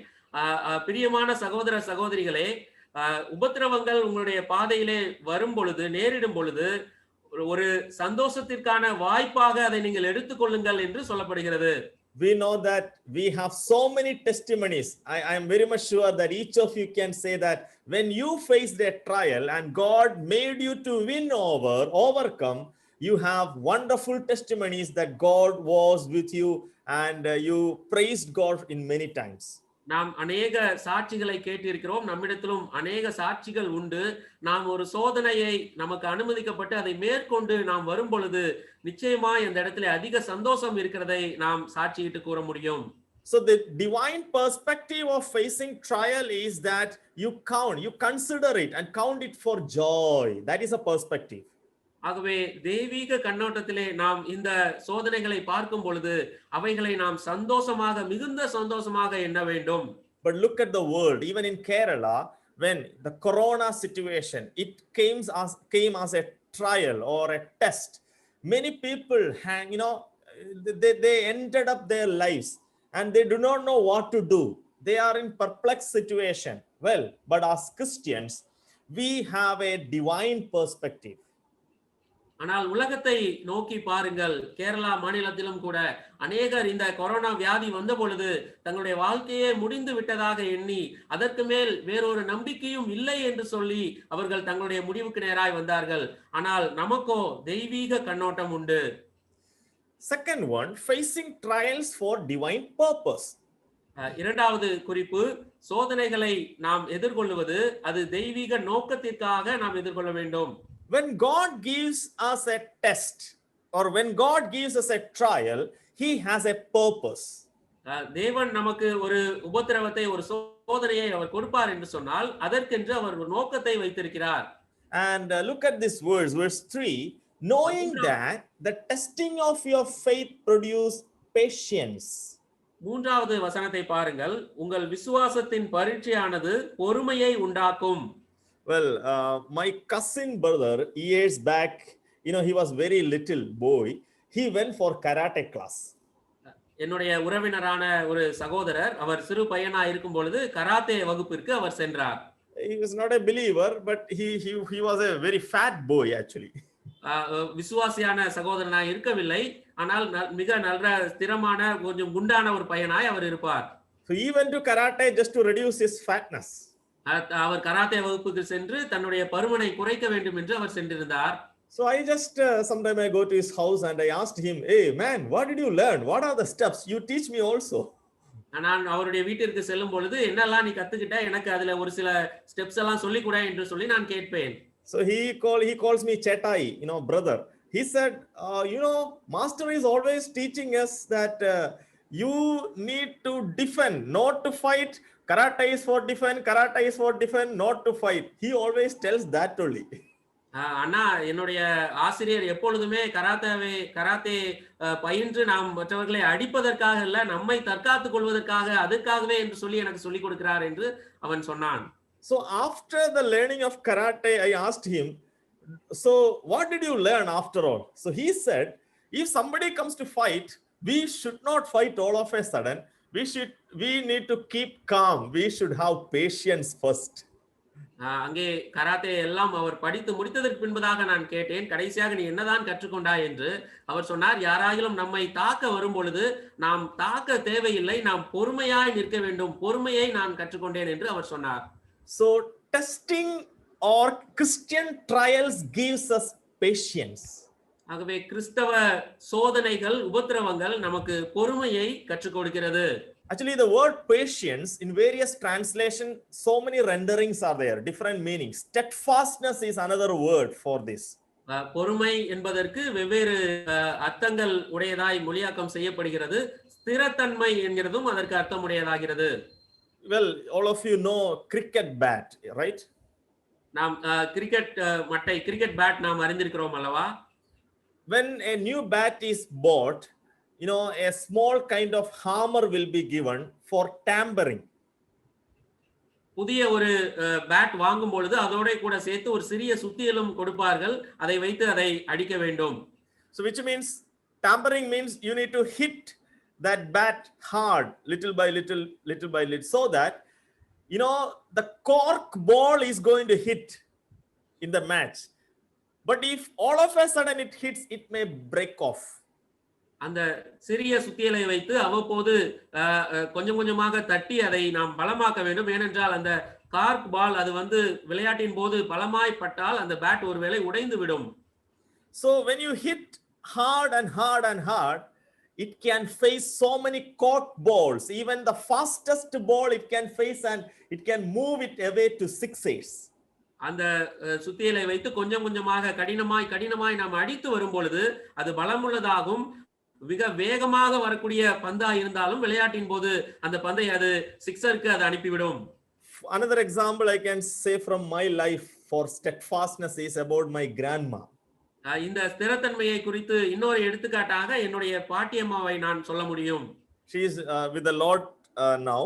பிரியமான சகோதர சகோதரிகளே, உபத்திரவங்கள் உங்களுடைய பாதையிலே வரும் பொழுது, நேரிடும் பொழுது ஒரு சந்தோஷத்திற்கான வாய்ப்பாக அதை நீங்கள் எடுத்துக்கொள்ளுங்கள் என்று சொல்லப்படுகிறது. We know that we have so many testimonies. I am very much sure that each of you can say that when you faced a trial and God made you to overcome, you have wonderful testimonies that God was with you and you praised God in many times. நாம் அநேக சாட்சிகளை கேட்டிருக்கிறோம். நம்மிடத்திலும் அநேக சாட்சிகள் உண்டு. நாம் ஒரு சோதனையை நமக்கு அனுமதிக்கப்பட்டு அதை மேற்கொண்டு நாம் வரும் பொழுது நிச்சயமாய் அந்த இடத்துல அதிக சந்தோஷம் இருக்கிறதை நாம் சாட்சியிட்டு கூற முடியும். So the divine perspective of facing trial is that you consider it and count it for joy. That is a perspective. ஆகவே தெய்வீக கண்ணோட்டத்திலே நாம் இந்த சோதனைகளை பார்க்கும் பொழுது அவைகளை நாம் சந்தோஷமாக, மிகுந்த சந்தோஷமாக எண்ண வேண்டும். But look at the world, even in Kerala, when the corona situation, it came as a trial or a test. Many people they ended up their lives and they do not know what to do. They are in perplexed situation. Well, but as Christians, we have a divine perspective. ஆனால் உலகத்தை நோக்கி பாருங்கள். கேரளா மாநிலத்திலும் கூட அநேகர் இந்த corona வியாதி வந்த பொழுது தங்களுடைய வாழ்க்கையே முடிந்து விட்டதாக எண்ணி அதற்கு மேல் வேறொரு நம்பிக்கையும் இல்லை என்று சொல்லி அவர்கள் தங்களுடைய முடிவுக்கு நேராய் வந்தார்கள். ஆனால் நமக்கோ தெய்வீக கண்ணோட்டம் உண்டு. Second one, facing trials for divine purpose. இரண்டாவது குறிப்பு, சோதனைகளை நாம் எதிர்கொள்வது அது தெய்வீக நோக்கத்திற்காக நாம் எதிர்கொள்ள வேண்டும். When God gives us a test or when God gives us a trial, he has a purpose. தேவன் நமக்கு ஒரு உபத்திரவத்தை, ஒரு சோதனையை அவர் கொடுப்பார் என்று சொன்னால் அதற்கென்று அவர் ஒரு நோக்கத்தை வைத்திருக்கிறார். And look at this verse 3, knowing that the testing of your faith produce patience. மூன்றாவது வசனத்தை பாருங்கள். உங்கள் விசுவாசத்தின் பரீட்சையானது பொறுமையை உண்டாக்கும். Well, my cousin brother, years back, he was very little boy. He went for karate class. என்னுடைய உறவினரான ஒரு சகோதரர், அவர் சிறு பையனா இருக்கும் பொழுது கராத்தே வகுப்பிற்கு அவர் சென்றார். He was not a believer, but he was a very fat boy actually. விசுவாசியான சகோதரனாய் இருக்கவில்லை, ஆனால் மிக நல்ல ஸ்திரமான கொஞ்சம் குண்டான ஒரு பையனாய் அவர் இருப்பார். So he went to karate just to reduce his fatness. அவர் கராத்தே வகுப்புக்கு சென்று தன்னுடைய பருமனை குறைக்க வேண்டும் என்று அவர் சென்றிருந்தார். So I just sometime I go to his house and I asked him, "Hey man, what did you learn? What are the steps? You teach me also." நான் அவருடைய வீட்டிற்கு செல்லும் பொழுது என்னெல்லாம் நீ கத்துக்கிட்ட, எனக்கு அதுல ஒரு சில ஸ்டெப்ஸ் எல்லாம் சொல்லி கொடு என்று சொல்லி நான் கேட்பேன். So he calls me Chetai, brother. He said, master is always teaching us that you need to defend, not to fight. Karate is for defend, not to fight. He always tells that only. அண்ணா, என்னுடைய ஆசிரியர் எப்பொழுதுமே karate பயின்று நாம் மற்றவர்களை அடிப்பதற்காக அல்ல, நம்மை தற்காத்துக் கொள்வதற்காக, அதற்காகவே என்று சொல்லி எனக்கு சொல்லிக் கொடுக்கிறார் என்று அவன் சொன்னான். So after the learning of karate, I asked him, so what did you learn after all? So he said, if somebody comes to fight, we should not fight all of a sudden. We need to keep calm. We should have patience first. அங்கே karate எல்லாம் அவர் படித்து முடித்ததற்கு பின்பதாக நான் கேட்டேன், கடைசியாக நீ என்னதான் கற்றுக்கொண்டாய் என்று. அவர் சொன்னார், யாராயிலும் நம்மை தாக்க வரும் பொழுது நாம் தாக்க தேவையில்லை, நாம் பொறுமையாய் நிற்க வேண்டும், பொறுமையை நான் கற்றுக்கொண்டேன் என்று அவர் சொன்னார். So testing or Christian trials gives us patience. ஆகவே கிறிஸ்தவ சோதனைகள், உபத்திரவங்கள் நமக்கு பொறுமையை கற்றுக் கொடுக்கிறது. Actually, the word patience in various translations, so many renderings are there, different meanings. Steadfastness is another word for this. பொறுமை என்பதற்கு வெவ்வேறு அர்த்தங்கள் உடையதாய் மொழியாக்கம் செய்யப்படுகிறது. ஸ்திரத்தன்மை என்கிறதும் அதற்கு அர்த்தம் உடையதாகிறது. Well, all of you know cricket bat, right? நாம் கிரிக்கெட் பேட் நாம் அறிந்திருக்கிறோம் அல்லவா? When a new bat is bought, a small kind of hammer will be given for tampering. புதிய ஒரு பேட் வாங்கும் பொழுது அதோட கூட சேர்த்து ஒரு சிறிய சுத்தியலும் கொடுப்பார்கள், அதை வைத்து அதை அடிக்க வேண்டும். So which means tampering means you need to hit that bat hard little by little, so that, the cork ball is going to hit in the match. But if all of a sudden it hits, it may break off. அந்த சிறிய சுத்தியலை வைத்து அவ்வப்போது கொஞ்சம் கொஞ்சமாக தட்டி அதை நாம் பலமாக்க வேண்டும். ஏனென்றால் அந்த கார்க் பால் அது வந்து விளையாட்டின் போது பலமாய் பட்டால் அந்த பேட் ஒருவேளை உடைந்து விடும். So when you hit hard and hard and hard, it can face so many cork balls. Even the fastest ball it can face, and it can move it away to 6 அந்த சுத்தியலை வைத்து கொஞ்சம் கொஞ்சமாக கடினமாய் நாம் அடித்து வரும் பொழுது அது பலமுள்ளதாகும். மிக வேகமாக வரக்கூடிய பந்தா இருந்தாலும் விளையாட்டின் போது அந்த பந்தை அது சிக்ஸருக்கு அது அனுப்பிவிடும். Another example I can say from my life for steadfastness is about my grandma. இந்த ஸ்திரத்தன்மையை குறித்து இன்னொரு எடுத்துக்காட்டாக என்னுடைய பாட்டியம்மாவை நான் சொல்ல முடியும். She is with the Lord now.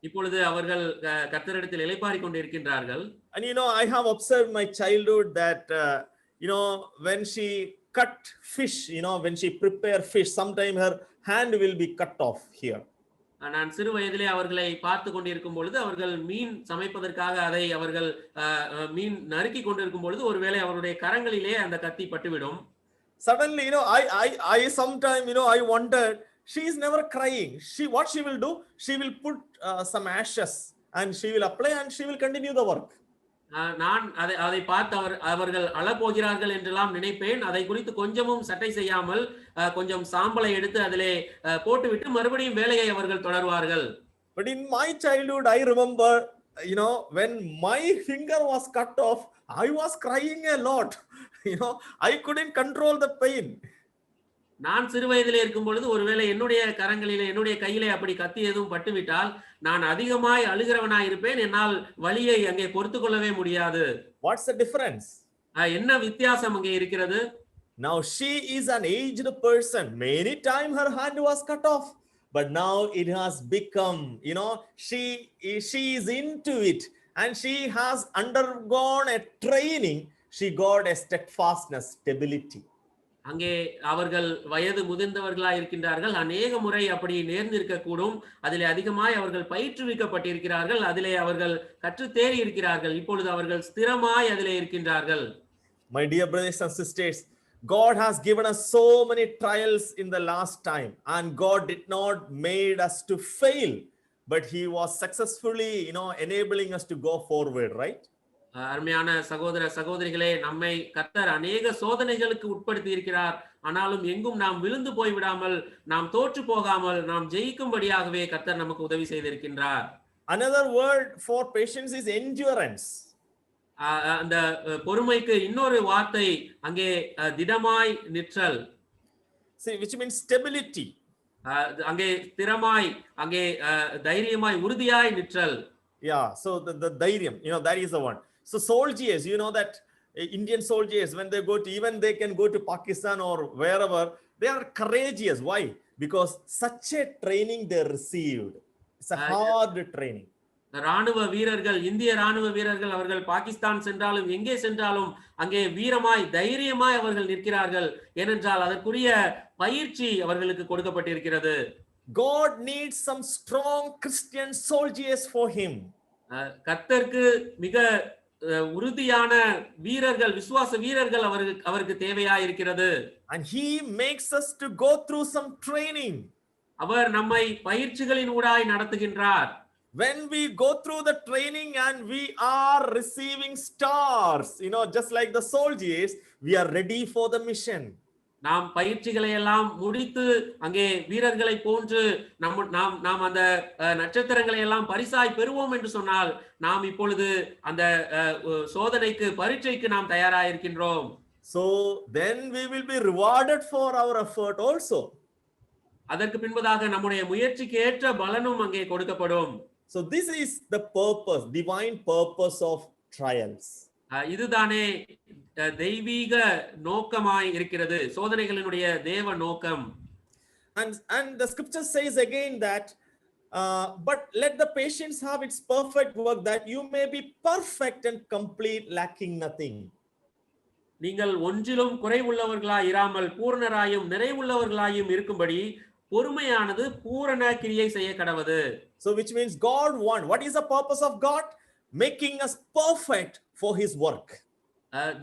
இப்பொழுது அவர்கள் கர்த்தரிடத்தில் இளைப்பாறிக் கொண்டிருக்கின்றார்கள். And I have observed my childhood that when she cut fish, when she prepare fish, sometime her hand will be cut off here. நான் சிறு வயதிலே அவர்களை பார்த்து கொண்டிருக்கும் பொழுது அவர்கள் மீன் சமைப்பதற்காக அதை அவர்கள் மீன் நறுக்கி கொண்டிருக்கும் பொழுது ஒருவேளை அவருடைய கரங்களிலே அந்த கத்தி பட்டுவிடும். Suddenly, I sometime, I wondered, she is never crying. What she will do, she will put some ashes and she will apply and she will continue the work. நான் அதை பார்த்து அவர்கள் அழப்போகிறார்கள் என்றெல்லாம் நினைப்பேன். அதை குறித்து கொஞ்சமும் சட்டை செய்யாமல் கொஞ்சம் சாம்பலை எடுத்து அதிலே போட்டுவிட்டு மறுபடியும் வேலையை அவர்கள் தொடர்வார்கள். But in my childhood, I remember, when my finger was cut off, I was crying a lot. I couldn't control the pain. நான் சிறு வயதிலே இருக்கும் பொழுது ஒருவேளை என்னுடைய கரங்களிலே என்னுடைய கையிலே அப்படி கத்தி எதுவும் பட்டுவிட்டால் நான் அதிகமாய் அழுகிறவனாய் இருப்பேன். என்னால் வலியை அங்கே பொறுத்து கொள்ளவே முடியாது. What's the difference? என்ன வித்தியாசம் அங்கே இருக்கிறது? Now she is an aged person. Many times her hand was cut off, but now it has become, she is into it and she has undergone a training. She got a steadfastness, stability. அங்கே அவர்கள் வயது முதிர்ந்தவர்களாய் இருக்கின்றார்கள். அநேக முறை அப்படி நேர்ந்திருக்க கூடும். அதிலே அதிகமாய் அவர்கள் பயிற்றுவிக்கப்பட்டிருக்கிறார்கள். அதிலே அவர்கள் கற்று தேறி இருக்கிறார்கள். இப்பொழுது அவர்கள் ஸ்திரமாய் அதிலே இருக்கின்றார்கள். My dear brothers and sisters, God has given us so many trials in the last time, and God did not made us to fail, but he was successfully, enabling us to go forward, right? அருமையான சகோதர சகோதரிகளே, நம்மை கர்த்தர் அநேக சோதனைகளுக்கு உட்படுத்தி இருக்கிறார். ஆனாலும் எங்கும் நாம் விழுந்து போய் விடாமல், நாம் தோற்று போகாமல், நாம் ஜெயிக்கும்படியாகவே கர்த்தர் நமக்கு உதவி செய்திருக்கின்றார். Another word for patience is endurance. அந்த பொறுமைக்கு இன்னொரு வார்த்தை அங்கே திடமாய் நிற்றல். See, which means stability. அங்கே ஸ்திரமாய், அங்கே தைரியமாய், உறுதியாய் நிற்றல். Yeah, so the தைரியம், that is the one. So soldiers, that Indian soldiers, when they they can go to Pakistan or wherever, they are courageous. Why? Because such a training they received. It's a hard training. ராணுவ வீரர்கள், இந்திய ராணுவ வீரர்கள் அவர்கள் பாகிஸ்தான் சென்றாலும் எங்கே சென்றாலும் அங்கே வீரமாய் தைரியமாய் அவர்கள் நிற்கிறார்கள். ஏனென்றால் அதற்குரிய பயிற்சி அவர்களுக்கு கொடுக்கப்பட்டிருக்கிறது. God needs some strong Christian soldiers for him. கர்த்தருக்கு மிக உறுதியான வீரர்கள், விசுவாச வீரர்கள் அவருக்கு தேவையா இருக்கிறது. And he makes us to go through some training. அவர் நம்மை பயிற்சிகளின் ஊடாய் நடத்துகின்றார். When we go through the training and we are receiving stars, just like the soldiers, we are ready for the mission. நாம் பயிற்சிகளை எல்லாம் முடித்து அங்கே வீரர்களை போன்று நாம் அந்த நட்சத்திரங்களை எல்லாம் பரிசாய் பெறுவோம் என்று சொன்னால் நாம் இப்பொழுது அந்த சோதனைக்கு பரீட்சைக்கு நாம் தயாராயிருக்கின்றோம். So then we will be rewarded for our effort also. அதற்கு பின்பதாக நம்முடைய முயற்சிக்கு ஏற்ற பலனும் அங்கே கொடுக்கப்படும். So this is the purpose, divine purpose of trials. இதுதானே தெய்வீக நோக்கமாய் இருக்கிறது, சோதனைகளினுடைய தேவ நோக்கம். And the scripture says again that but let the patience have its perfect work, that you may be perfect and complete, lacking nothing. நீங்கள் ஒன்றிலும் குறைவுள்ளவர்களாய் இராமல் பூர்ணராயும் நிறைவுள்ளவர்களாயும் இருக்கும்படி பொறுமையானது பூரண கிரியை செய்ய கடவது. So which means God what is the purpose of God? Making us perfect for his work.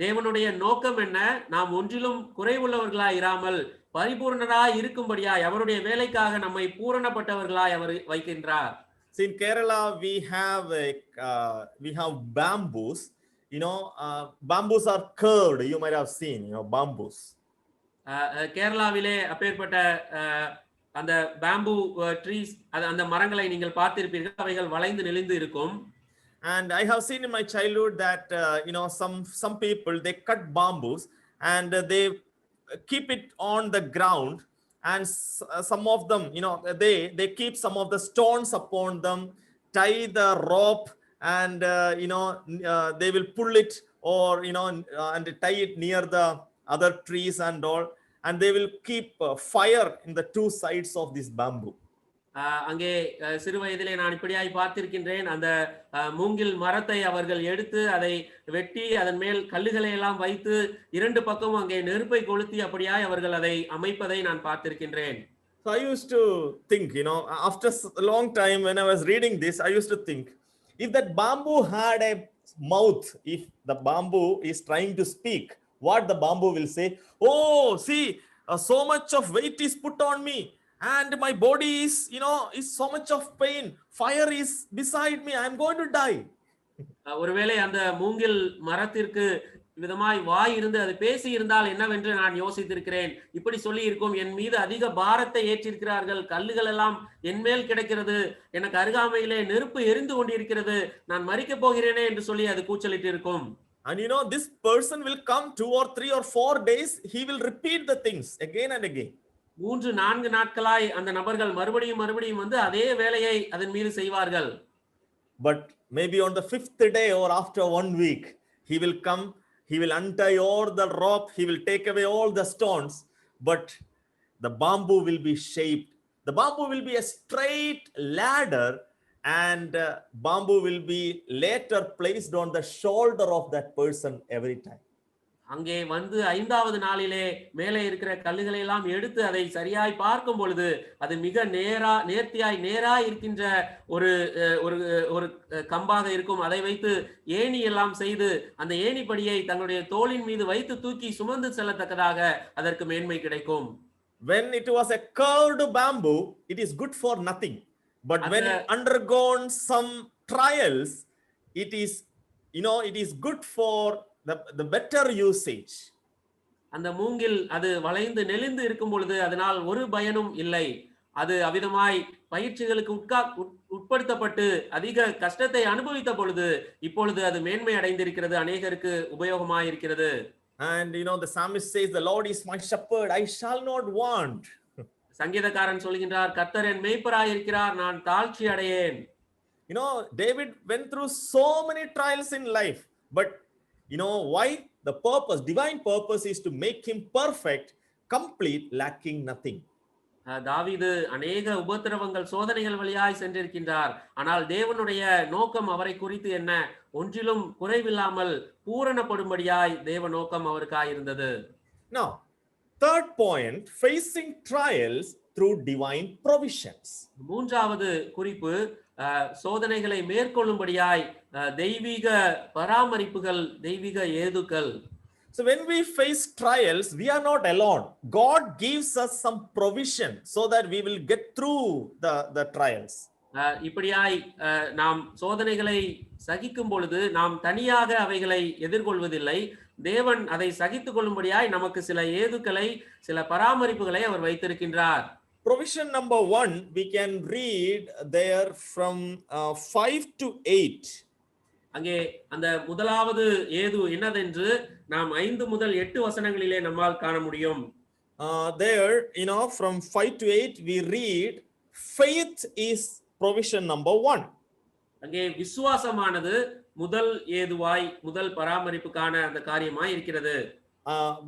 தேவனுடைய நோக்கம் என்ன? நாம் ஒன்றிலும் குறைவுள்ளவர்களாய் இராமல் பரிபூர்ணராய் இருக்கும்படியாய் அவருடைய வேலைக்காக நம்மை பூரணப்பட்டவர்களாய் அவர் வைக்கின்றார். See, in Kerala we have bamboos. Bamboos are curved. You might have seen, bamboos. கேரளாவிலே அப்பேற்பட்ட அந்த பேம்பு ட்ரீஸ் அந்த மரங்களை நீங்கள் பார்த்திருப்பீர்கள். அவைகள் வளைந்து நெளிந்து இருக்கும். And I have seen in my childhood that some people, they cut bamboos and they keep it on the ground, and some of them, they keep some of the stones upon them, tie the rope, and they will pull it, or and tie it near the other trees and all, and they will keep fire in the two sides of this bamboo. அங்கே சிறு வயதிலே நான் இப்படியாய் பார்த்திருக்கின்றேன். அந்த மூங்கில் மரத்தை அவர்கள் எடுத்து அதை வெட்டி அதன் மேல் கல்லுகளை எல்லாம் வைத்து இரண்டு பக்கமும் அங்கே நெருப்பை கொளுத்தி அப்படியாய் அவர்கள் அதை அமைப்பதை நான் பார்த்திருக்கின்றேன். So I used to think, after a long time when I was reading this, I used to think, if that bamboo had a mouth, if the bamboo is trying to speak, what the bamboo will say? Oh, see, so much of weight is put on me, and my body is so much of pain. Fire is beside me. I am going to die. ஒருவேளை அந்த மூங்கில் மரத்திற்கு விதமாய் வாய் இருந்து அது பேசி இருந்தால் என்னவென்று நான் யோசித்திருக்கிறேன். இப்படி சொல்லி இருக்கும், என் மீது அதிக பாரத்தை ஏற்றிருக்கிறார்கள், கல்லுகள் எல்லாம் என் மேல் கிடக்கிறது, எனக்கு அருகாமையிலே நெருப்பு எரிந்து கொண்டிருக்கிறது, நான் மரிக்க போகிறேனே என்று சொல்லி அது கூச்சலிட்டு இருக்கும். And this person will come 2 or 3 or 4 days, he will repeat the things again and again. 3-4 நாட்களாய் அந்த நபர்கள் மறுபடியும் வந்து அதே வேலையை அதன் மீது செய்வார்கள். But maybe on the 5th day or after 1 week, he will come, he will untie all the rope, he will take away all the stones, but the bamboo will be shaped. The bamboo will be a straight ladder, and bamboo will be later placed on the shoulder of that person every time. அங்கே வந்து 5வது நாளிலே மேலே இருக்கிற கல்லுகளை எல்லாம் எடுத்து அதை சரியாய் பார்க்கும் பொழுது அது மிக நேராய் இருக்கின்ற ஒரு ஒரு கம்பாக இருக்கும். அதை வைத்து ஏணி எல்லாம் செய்து அந்த ஏணிப்படியை தங்களுடைய தோளின் மீது வைத்து தூக்கி சுமந்து செல்லத்தக்கதாக அதற்கு மேன்மை கிடைக்கும். When it was a curved bamboo, it is good for nothing. But when it undergone some trials, it is good for the better usage. அந்த மூங்கில் அது வளைந்து நெளிந்து இருக்கும் பொழுது அதனால் ஒரு பயனும் இல்லை. அது அவிதமாய் பயிற்சிகளுக்கு உட்படுத்தப்பட்டு அதிக கஷ்டத்தை அனுபவித்த பொழுது இப்பொழுது அது மேன்மை அடைந்திருக்கிறது, அநேகருக்கு உபயோகமாய் இருக்கிறது. And the psalmist says, the Lord is my shepherd, I shall not want. சங்கீதக்காரன் சொல்கின்றார், கர்த்தர் என் மேய்ப்பராய் இருக்கிறார், நான் தாழ்ச்சி அடையேன். David went through so many trials in life, but why? The purpose, divine purpose, is to make him perfect, complete, lacking nothing. தாவீது அநேக உபத்திரவங்கள் சோதனைகள் வழியாய் சென்றிருக்கின்றார். ஆனால் தேவனுடைய நோக்கம் அவரை குறித்து என்ன? ஒன்றிலும் குறைவில்லாமல் பூரணப்படும்படியாய் தேவ நோக்கம் அவருக்காய் இருந்தது. Now, third point, facing trials through divine provisions. மூன்றாவது குறிப்பு, சோதனைகளை மேற்கொள்ளும்படியாய் தெய்வீக பராமரிப்புகள், தெய்வீக ஏதுக்கள். So when we face trials, we are not alone. God gives us some provision so that we will get through the trials. இப்படியாய் நாம் சோதனைகளை சகிக்கும் பொழுது நாம் தனியாக அவைகளை எதிர்கொள்வதில்லை. தேவன் அதை சகித்துக் கொள்ளும்படியாய் நமக்கு சில ஏதுக்களை, சில பராமரிப்புகளை அவர் வைத்திருக்கின்றார். Provision number 1, we can read there from 5 to 8. அங்கே அந்த முதலாவது ஏது என்னதென்று நாம் 5 முதல் 8 வசனங்களிலே நம்மால் காண முடியும். There, from 5 to 8 we read, faith is provision number 1. அங்கே விசுவாசமானது முதல் ஏதுவாய், முதல் பராமரிப்புக்கான அந்த காரியமாய் இருக்கிறது.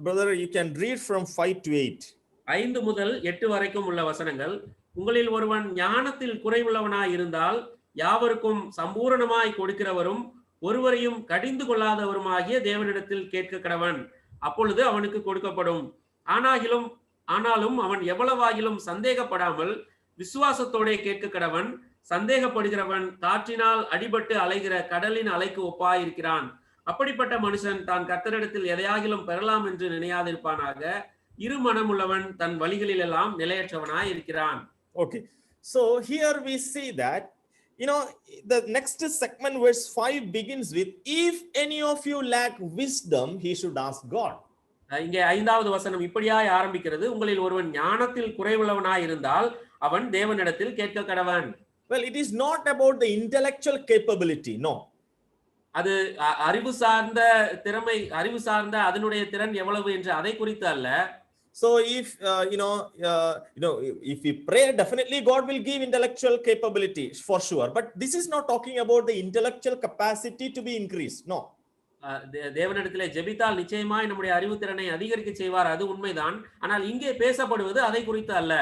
Brother, you can read from 5 to 8. 5 முதல் 8 வரைக்கும் உள்ள வசனங்கள். உங்களில் ஒருவன் ஞானத்தில் குறைவுள்ளவனாய் இருந்தால் யாவருக்கும் சம்பூரணமாய் கொடுக்கிறவரும் ஒருவரையும் கடிந்து கொள்ளாதவருமாகிய தேவனிடத்தில் கேட்க கடவன், அப்பொழுது அவனுக்கு கொடுக்கப்படும். ஆனாகிலும் ஆனாலும் அவன் எவ்வளவாகிலும் சந்தேகப்படாமல் விசுவாசத்தோட கேட்க கடவன். சந்தேகப்படுகிறவன் காற்றினால் அடிபட்டு அலைகிற கடலின் அலைக்கு ஒப்பாயிருக்கிறான். அப்படிப்பட்ட மனுஷன் தான் கர்த்தரிடத்தில் எதையாகிலும் பெறலாம் என்று நினையாதிருப்பானாக. இரு மனமுள்ளவன் தன் வழிகளில் எல்லாம் நிலையற்றவனாய் இருக்கிறான். Okay, so here we see that, you know, the next segment, verse 5 begins with, if any of you lack wisdom, he should ask God. இங்கே 5வது வசனம் இப்படியாய் ஆரம்பிக்கிறது. உங்களில் ஒருவன் ஞானத்தில் குறைவுள்ளவனாய் இருந்தால் அவன் தேவனிடத்தில் கேட்க கடவன். Well, it is not about the intellectual capability, no. அது அறிவு சார்ந்த திறமை, அறிவு சார்ந்த அதனுடைய திறன் எவ்வளவு என்று அதை குறித்து அல்ல. So if if we pray, definitely God will give intellectual capability for sure, but this is not talking about the intellectual capacity to be increased, no. தேவனிடத்திலே ஜெபித்தால் நிச்சயமாய் நம்முடைய அறிவு திறனை அதிகரிக்க செய்வார், அது உண்மைதான். ஆனால் இங்கே பேசப்படுவது அதை குறித்து அல்ல.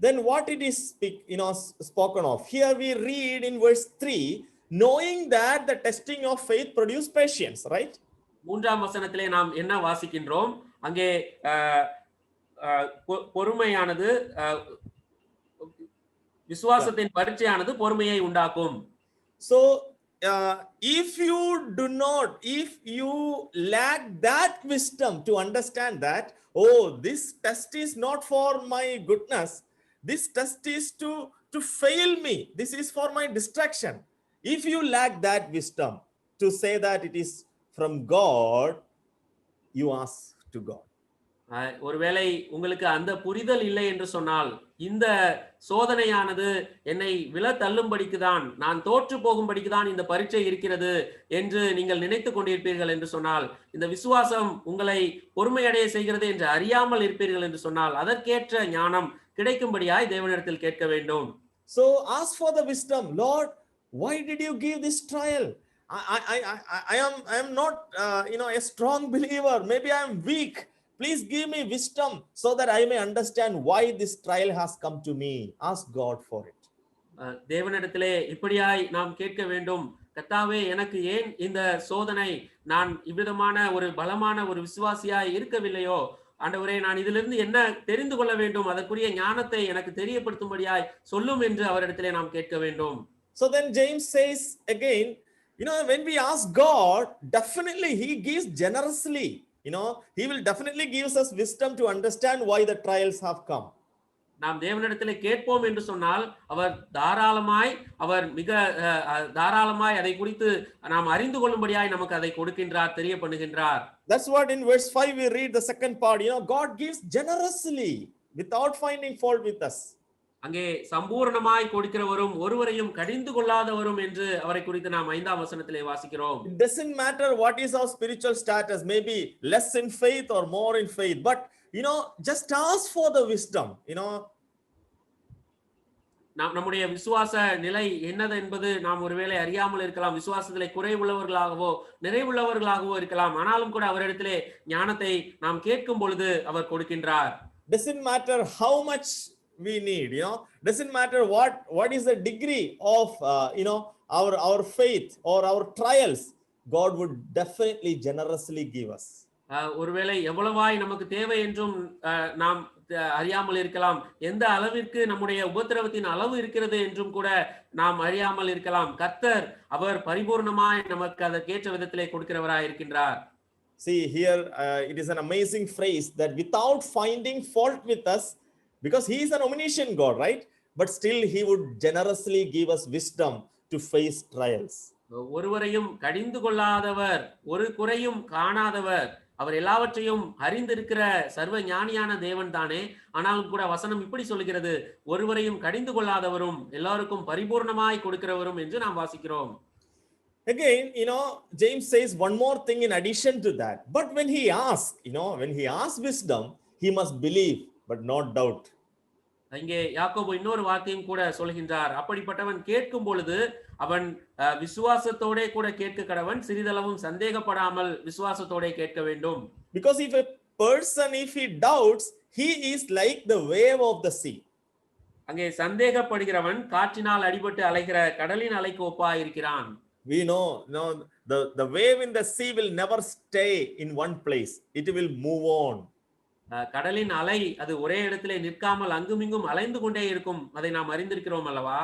Then what it is spoken of here, we read in verse 3, knowing that the testing of faith produce patience, right? 3ஆம் வசனத்திலே நாம் என்ன வாசிக்கின்றோம்? அங்கே பொறுமையானது, விசுவாசத்தின் பரீட்சையானது பொறுமையை உண்டாக்கும். So if you lack that wisdom to understand that, oh, this test is not for my goodness, this test is to fail me, this is for my distraction. If you lack that wisdom to say that it is from God, you ask to God. ஒருவேளை உங்களுக்கு அந்த புரிதல் இல்லை என்று சொன்னால், இந்த சோதனையானது என்னை விழ தள்ளும்படிக்குதான், நான் தோற்று போகும்படிக்குதான் இந்த பரீட்சை இருக்கிறது என்று நீங்கள் நினைத்து கொண்டிருப்பீர்கள் என்று சொன்னால், இந்த விசுவாசம் உங்களை பொறுமையடைய செய்கிறது என்று அறியாமல் இருப்பீர்கள் என்று சொன்னால், அதற்கேற்ற ஞானம் கிடைக்கும்படியாய் தேவனிடத்தில் கேட்க வேண்டும். So ask for the wisdom. Lord, why did you give this trial? I am not a strong believer, maybe I am weak. Please give me wisdom so that I may understand why this trial has come to me. Ask God for it. தேவனிடத்திலே இப்படியாய் நாம் கேட்க வேண்டும். கர்த்தாவே, எனக்கு ஏன் இந்த சோதனை? நான் இவ்விதமான ஒரு பலமான ஒரு விசுவாசியாய் இருக்கவில்லையோ? ஆண்டவரே, நான் இதிலிருந்து என்ன தெரிந்து கொள்ள வேண்டும்? அதற்குரிய ஞானத்தை எனக்கு தெரியப்படுத்தும்படியாய் சொல்லும் என்று அவரிடத்திலே நாம் கேட்க வேண்டும். So then James says again, when we ask God, definitely he gives generously. He will definitely give us wisdom to understand why the trials have come. நாம் தேவனிடத்திலே கேட்போம் என்று சொன்னால், அவர் தாராளமாய், அவர் மிக தாராளமாய் அதை குறித்து நாம் அறிந்து கொள்ளும்படியாய் நமக்கு அதை கொடுக்கின்றார், தெரிய பண்ணுகின்றார். That's what in verse 5 we read the second part. God gives generously without finding fault with us. அங்கே சம்பூர்ணமாய் கொடுக்கிறவரும் ஒருவரையும் கடிந்து கொள்ளாதவரும் என்று அவரை குறித்து நாம் 5ஆம் வசனத்திலே வாசிக்கிறோம். It doesn't matter what is our spiritual status, maybe less in faith or more in faith, but just ask for the wisdom. நம்முடைய விசுவாச நிலை என்னது என்பது நாம் ஒருவேளை அறியாமல் இருக்கலாம். விசுவாசத்திலே குறைவுள்ளவர்களாகவோ நிறைவுள்ளவர்களாகவோ இருக்கலாம். ஆனாலும் கூட அவரிடத்திலே ஞானத்தை நாம் கேட்கும் பொழுது அவர் கொடுக்கின்றார். Doesn't matter how much we need, doesn't matter what is the degree of our faith or our trials, God would definitely generously give us. ஒருவேளை எவ்வளவாய் நமக்கு தேவை என்றும் நாம் அறியாமல் இருக்கலாம். எந்த அளவிற்கு நம்முடைய உபத்திரவத்தின் அளவு இருக்கிறது என்றும் கூட நாம் அறியாமல் இருக்கலாம். கர்த்தர் அவர் பரிபூர்ணமாய் நமக்கு அதற்கேற்ற விதத்திலே கொடுக்கிறவராய் இருக்கின்றார். See here, it is an amazing phrase that without finding fault with us, because he is an omniscient God, right? But still he would generously give us wisdom to face trials. ஒருவரையும் கடிந்து கொள்ளாதவர், ஒரு குறையும் காணாதவர், அவர் எல்லாவற்றையும் அறிந்திருக்கிற சர்வ ஞானியான தேவன் தானே. ஆனாலும் கூட வசனம் இப்படி சொல்கிறது, ஒருவரையும் கடிந்து கொள்ளாதவரும் எல்லாருக்கும் பரிபூர்ணமாய் கொடுக்கிறவரும் என்று நாம் வாசிக்கிறோம். Again, James says one more thing in addition to that. But when he asks wisdom, he must believe but not doubt. இங்கே யாக்கோபு இன்னொரு வார்த்தையும் கூட சொல்கின்றார். அப்படிப்பட்டவன் கேட்கும் பொழுது அவன் விசுவாசத்தோட கூட கேட்க கடவன், சிறிதளவும் சந்தேகப்படாமல் விசுவாசத்தோட கேட்க வேண்டும். Because if a person, if he doubts, he is like the wave of the sea. அங்கே சந்தேகப்படுகிறவன் காற்றினால் அடிபட்டு அலைகிற கடலின் அலைக்கு ஒப்பாய் இருக்கிறான். We know the wave in the sea will never stay in one place. It will move on. கடலின் அலை அது ஒரே இடத்திலே நிற்காமல் அங்குமிங்கும் அலைந்து கொண்டே இருக்கும், அதை நாம் அறிந்திருக்கிறோம் அல்லவா?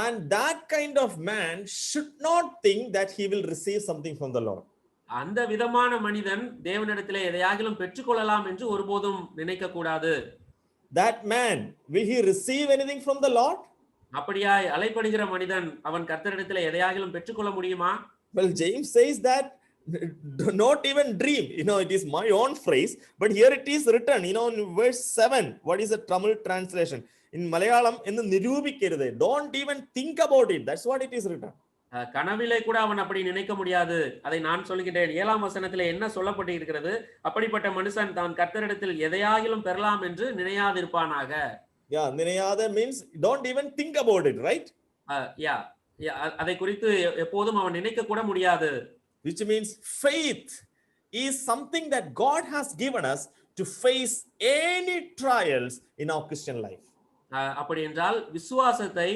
And that kind of man should not think that he will receive something from the Lord. அந்த விதமான மனிதன் தேவனிடத்திலே எதையாகிலும் பெற்றுக்கொள்ளலாம் என்று ஒருபோதும் நினைக்க கூடாது. That man, will he receive anything from the Lord? அப்படியாய் அலைப்படுகிற மனிதன் அவன் கர்த்தரிடத்திலே எதையாகிலும் பெற்றுக்கொள்ள முடியுமா? Well, James says that do not even dream. It is my own phrase, but here it is written, in verse 7. What is the Tamil translation? In Malayalam, in the nirubikirudhe, don't even think about it. That's what it is written. கனவிலே கூட அவன் அப்படி நினைக்க முடியாது. அதை நான் சொல்கிறேன். 7ஆம் வசனத்திலே என்ன சொல்லப்பட்டு இருக்கிறது? அப்படிப்பட்ட மனுஷன் தான் கர்த்தரிடத்தில் எதையாகிலும் பெறலாம் என்று நினையாதிருப்பானாக. Yeah, ninayada means don't even think about it, right? அதை குறித்து எப்போதும் அவன் நினைக்க கூட முடியாது. Which means faith is something that God has given us to face any trials in our Christian life. அப்படி என்றால் விசுவாசத்தை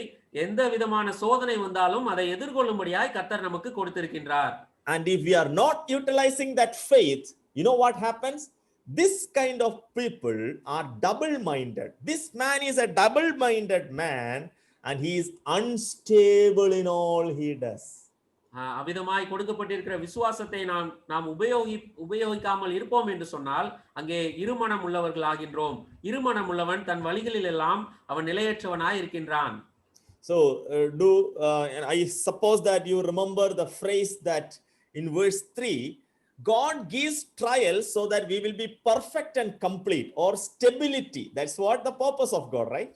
எந்த விதமான சோதனை வந்தாலும் அதை எதிர்கொள்ளும்படியாய் கர்த்தர் நமக்கு கொடுத்திருக்கின்றார். And if we are not utilizing that faith, you know what happens? This kind of people are double-minded. This man is a double-minded man and he is unstable in all he does. அவிதமாய் கொடுக்கப்பட்டிருக்கிற விசுவாசத்தை நாம் உபயோகிக்காமல் இருப்போம் என்று சொன்னால் அங்கே இருமனம் உள்ளவர்கள் ஆகின்றோம். இருமனம் உள்ளவன் தன் வழிகளில் எல்லாம் அவன் நிலையற்றவனாய் இருக்கின்றான். So I suppose that you remember the phrase that in verse 3, God gives trials so that we will be perfect and complete, or stability. That's what the purpose of God, right?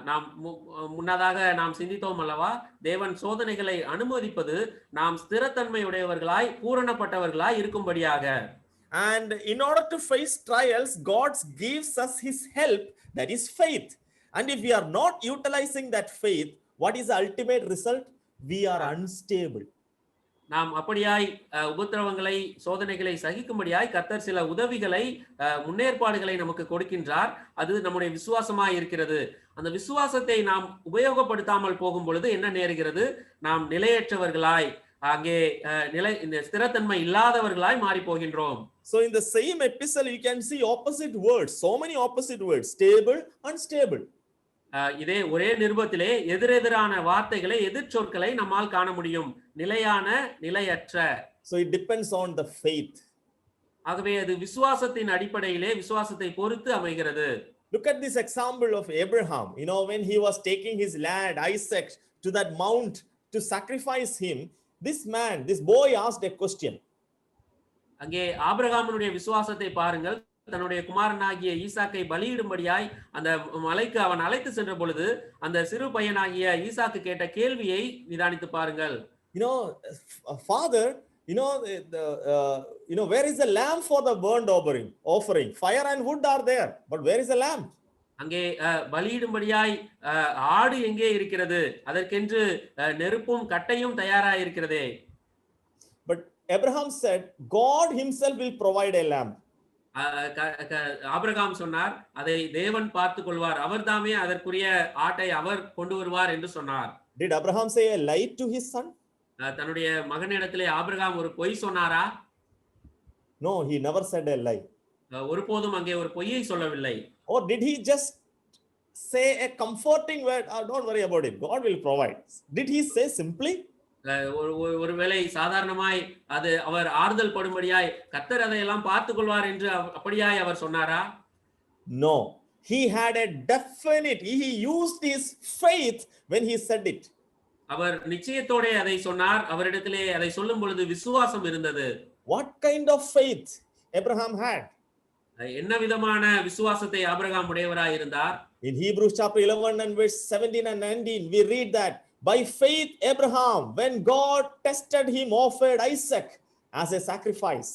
நாம் முன்னதாக நாம் சிந்தித்தோம் அல்லவா? தேவன் சோதனைகளை அனுமதிப்பது நாம் ஸ்திரத்தன்மை உடையவர்களாய் பூரணப்பட்டவர்களாய் இருக்கும்படியாக. And in order to face trials, God gives us his help, that is faith. And if we are not utilizing that faith, what is the ultimate result? We are unstable. நாம் அப்படியாய் உபத்திரவங்களை சோதனைகளை சகிக்கும்படியாய் கர்த்தர் சில உதவிகளை முன்னேற்பாடுகளை நமக்கு கொடுக்கின்றார். அது நம்முடைய விசுவாசமாய் இருக்கிறது. அந்த விசுவாசத்தை நாம் உபயோகப்படுத்தாமல் போகும் பொழுது என்ன நேருகிறது? நாம் நிலையற்றவர்களாய் அங்கே இந்த ஸ்திரத்தன்மை இல்லாதவர்களாய் மாறி போகின்றோம். So in the same epistle you can see opposite words, so many opposite words, stable, unstable. இதே ஒரே நிருபத்திலே எதிரெதிரான வார்த்தைகளை எதிர்ச்சொற்களை நம்மால் காண முடியும். நிலையான, நிலையற்ற. So it depends on the faith. ஆகவே அது விசுவாசத்தின் அடிப்படையிலே விசுவாசத்தை பொறுத்து அமைகிறது. Look at this example of Abraham. When he was taking his lad Isaac to that mount to sacrifice him, this boy asked a question. அங்கே ஆபிரகாமினுடைய விசுவாசத்தை பாருங்கள். தன்னுடைய குமாரனாகிய ஈசாக்கை பலியிடும்படியாய் அந்த மலைக்கு அவன் அழைத்து சென்ற பொழுது அந்த சிறு பையனாகிய ஈசாக்கு கேட்ட கேள்வியை நிதானித்து பாருங்கள். Father, where is the lamb for the burnt offering? Fire and wood are there, but where is the lamb? அங்கே பலியிடும்படியாய் ஆடு எங்கே இருக்கிறது? அதற்கென்று நெருப்பும் கட்டையும் தயாராக இருக்கிறதே. But Abraham said, God himself will provide a lamb. Abraham சொன்னார், அதை தேவன் பார்த்துக் கொள்வார், அவர் தாமே அதற்குரிய ஆட்டை அவர் கொண்டு வருவார் என்று சொன்னார். Did Abraham say a lie to his son? தன்னுடைய மகனிடத்திலே ஆபிரகாம் ஒரு பொய் சொன்னாரா? No, he never said a lie. ஒருபோதும் அங்கே ஒரு பொய்யை சொல்லவில்லை. Or did he just say a comforting word? Don't worry about it, God will provide. Did he say simply? ஒருவேளை சாதாரணமாய் அது அவர் ஆறுதல் படும்படியாய் கர்த்தர் அதையெல்லாம் பார்த்துக் கொள்வார் என்று அப்படியாய் அவர் சொன்னாரா? No, he had a definite, he used his faith when he said it. அவர் நிச்சயத்தோட அதை சொன்னார். அவரிடத்திலே அதை சொல்லும் பொழுது விசுவாசம் இருந்தது. What kind of faith Abraham had? என்ன விதமான விசுவாசத்தை ஆபிரகாம் உடையவராய் இருந்தார்? In Hebrews chapter 11 and verse 17 and 19 we read that by faith Abraham, when God tested him, offered Isaac as a sacrifice.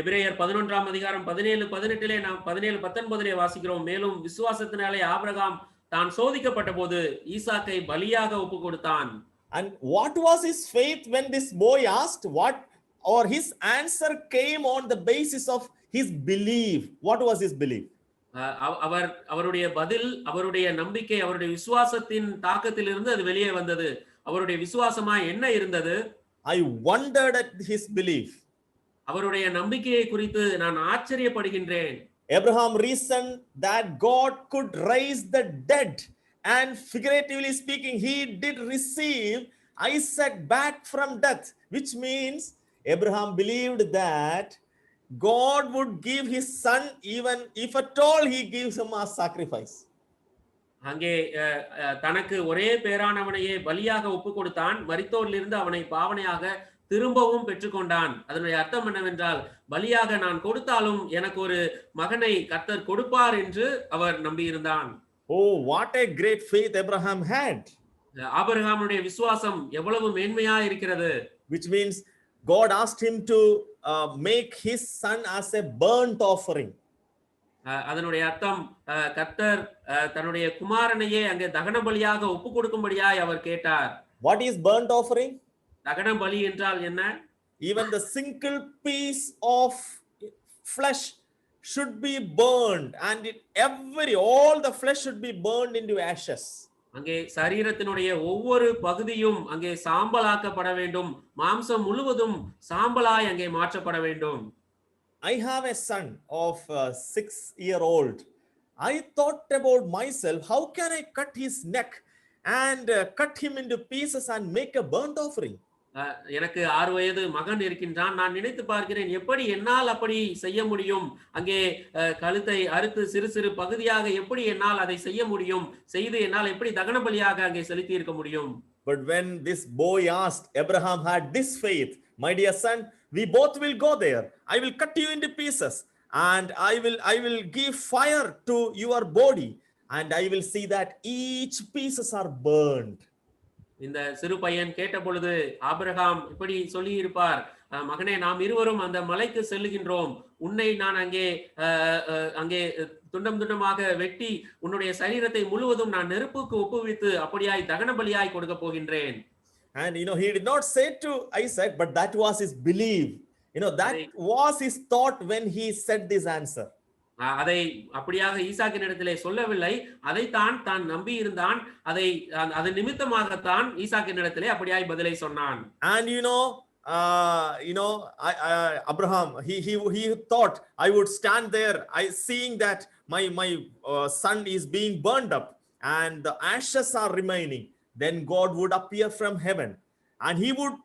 எபிரேயர் 11ஆம் அதிகாரம் 17-18 நாம் 17-19 வாசிக்கிறோம். மேலும் விசுவாசத்தினாலே ஆபிரகாம் தான் சோதிக்கப்பட்டபோது ஈசாக்கை பலியாக ஒப்புக்கொடுத்தான். And what was his faith when this boy asked? Or his answer came on the basis of his belief. What was his belief? அவருடைய பதில், அவருடைய நம்பிக்கை, அவருடைய விசுவாசத்தின் தாக்கத்திலிருந்து அது வெளியே வந்தது. அவருடைய விசுவாசமா என்ன இருந்தது? I wondered at his belief. அவருடைய நம்பிக்கையை குறித்து நான் ஆச்சரியப்படுகின்றேன். Abraham reasoned that God could raise the dead, and figuratively speaking, he did receive Isaac back from death, which means Abraham believed that God would give his son even if at all he gives him as sacrifice. அங்கே தனக்கு ஒரே பேரானவனையே பலியாக ஒப்பு கொடுத்தான். மரித்தோரிலிருந்து அவனை பாவனையாக திரும்பவும் பெற்றுக்கொண்டான். அதனுடைய அர்த்தம் என்னவென்றால், பலியாக நான் கொடுத்தாலும் எனக்கு ஒரு மகனை கர்த்தர் கொடுப்பார் என்று அவர் நம்பியிருந்தான். Oh, what a great faith Abraham had. ஆபிரகாமுடைய விசுவாசம் எவ்வளவு மேன்மையா இருக்கிறது. Which means God asked him to make his son as a burnt offering. அதனுடைய அர்த்தம், கர்த்தர் தன்னுடைய குமாரனையே அங்கே தகன பலியாக ஒப்பு கொடுக்கும்படியாய் அவர் கேட்டார். What is burnt offering? தகன பலி என்றால் என்ன? Even the single piece of flesh should be burned, and all the flesh should be burned into ashes. அங்கே சரீரத்தினுடைய ஒவ்வொரு பகுதியும் அங்கே சாம்பலாக்கப்பட வேண்டும். மாம்சம் முழுவதும் சாம்பலாய் அங்கே மாற்றப்பட வேண்டும். I have a son of 6-year-old. I thought about myself, how can I cut his neck and cut him into pieces and make a burnt offering? எனக்கு 6 வயது மகன் இருக்கின்றான். நான் நினைத்து பார்க்கிறேன், எப்படி என்னால் அப்படி செய்ய முடியும்? அங்கே கழுத்தை அறுத்து சிறு சிறு பகுதியாக எப்படி என்னால் அதை செய்ய முடியும்? செய்து என்னால் எப்படி தகன பலியாக அங்கே செலுத்தி இருக்க முடியும்? But when this boy asked, Abraham had this faith, my dear son, we both will go there. I will cut you into pieces, and I will give fire to your body, and I will see that each pieces are burned. இந்த சிறு பையன் கேட்ட பொழுது Abraham இப்படி சொல்லி இருப்பார், மகனே, நாம் இருவரும் அந்த மலைக்கு செல்லுகின்றோம். உன்னை நான் அங்கே துண்டம் துண்டமாக வெட்டி உன்னுடைய சரீரத்தை முழுவதும் நான் நெருப்புக்கு ஒப்புவித்து அப்படியாய் தகன பலியாய் கொடுக்க போகின்றேன். And he did not say to Isaac, but that was his belief. That was his thought when he said this answer. அதை அப்படியாக ஈசாக்கின் இடத்திலே சொல்லவில்லை. அதைத்தான் தான் நம்பி இருந்தான். அது நிமித்தமாகத்தான் ஈசாக்கின் இடத்திலே அப்படியாய் பதிலை சொன்னான். And Abraham, he thought, I would stand there, seeing that my son is being burned up and the ashes are remaining. Then God would appear from heaven and he would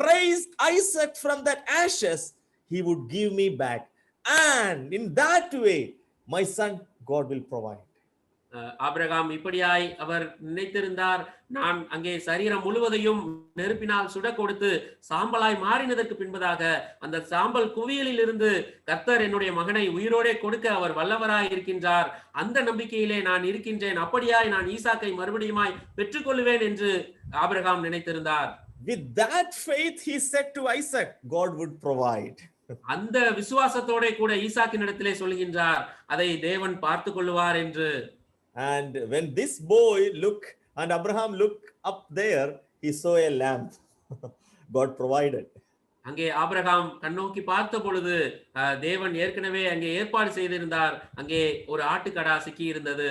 raise Isaac from that ashes. He would give me back. And in that way, my son, God will provide. Abraham இப்படியாய் அவர் நினைத்திருந்தார். நான் அங்கே சரீரம் முழுவதையும் நெருப்பினால் சுட கொடுத்து சாம்பலாய் மாறினதற்கு பின்பதாக அந்த சாம்பல் குவியலில் இருந்து கர்த்தர் என்னுடைய மகனை உயிரோடே கொடுக்க அவர் வல்லவராய் இருக்கின்றார். அந்த நம்பிக்கையிலே நான் இருக்கின்றேன். அப்படியாய் நான் ஈசாக்கை மறுபடியுமாய் பெற்றுக்கொள்வேன் என்று Abraham நினைத்திருந்தார். With that faith, he said to Isaac, God would provide. அந்த விசுவாசத்தோட கூட ஈசாக்கின் இடத்திலே சொல்கின்றார், அதை தேவன் பார்த்து கொள்வார் என்று. And when this boy and Abraham looked up there, he saw a lamb. God provided. அங்கே ஆபிரகாம் கண்ணோக்கி பார்த்த பொழுது தேவன் ஏற்கனவே அங்கே ஏற்பாடு செய்திருந்தார். அங்கே ஒரு ஆட்டுக்கடா சிக்கி இருந்தது.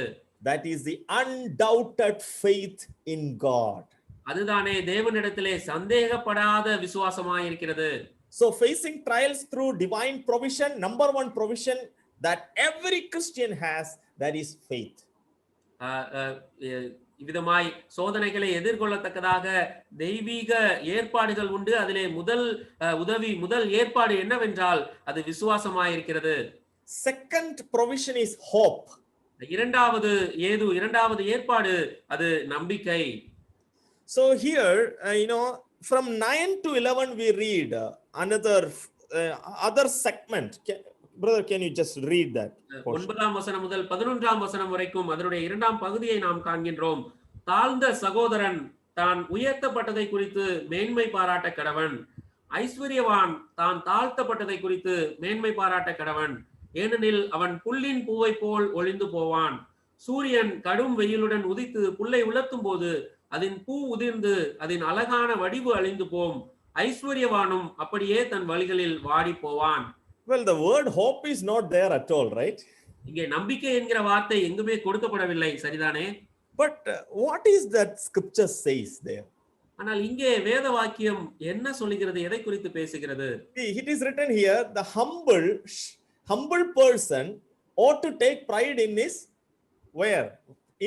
That is the undoubted faith in God. அதுதானே தேவனிடத்திலே சந்தேகப்படாத விசுவாசமாய் இருக்கிறது. So facing trials through divine provision, number one provision that every Christian has, that is faith. இவ்விதமாய் சோதனைகளை எதிர்கொள்ளத்தக்கதாக தெய்வீக ஏற்பாடுகள் உண்டு. அதிலே முதல் ஏற்பாடு என்னவென்றால் அது விசுவாசமாய் இருக்கிறது. Second provision is hope. இரண்டாவது ஏற்பாடு அது நம்பிக்கை. So here, from 9 to 11 we read other segment. Brother, can you just read that? 9ஆம் வசனம் முதல் 11ஆம் வசனம் வரைக்கும் அதனுடைய இரண்டாம் பகுதியை நாம் காண்கின்றோம். தாழ்ந்த சகோதரன் தான் உயர்த்தப்பட்டதை குறித்து மேன்மை பாராட்ட கடவன். ஐஸ்வர்யவான் தான் தாழ்த்தப்பட்டதை குறித்து மேன்மை பாராட்ட கடவன். ஏனெனில் அவன் புல்லின் பூவை போல் ஒளிந்து போவான். சூரியன் கடும் வெயிலுடன் உதித்து புல்லை உலர்த்தும் போது அதன் பூ உதிர்ந்து அதன் அழகான வடிவு அழிந்து போம். ஐஸ்வர்யவானும் அப்படியே தன் வழிகளில் வாடி போவான். Well, the word hope is not there at all, right? இங்கே நம்பிக்கை என்கிற வார்த்தை எங்குமே கொடுக்கப்படவில்லை, சரிதானே? But what is that scripture says there? ஆனால் இங்கே வேத வாக்கியம் என்ன சொல்லுகிறது, எதை குறித்து பேசுகிறது? See, it is written here, the humble person ought to take pride in his where?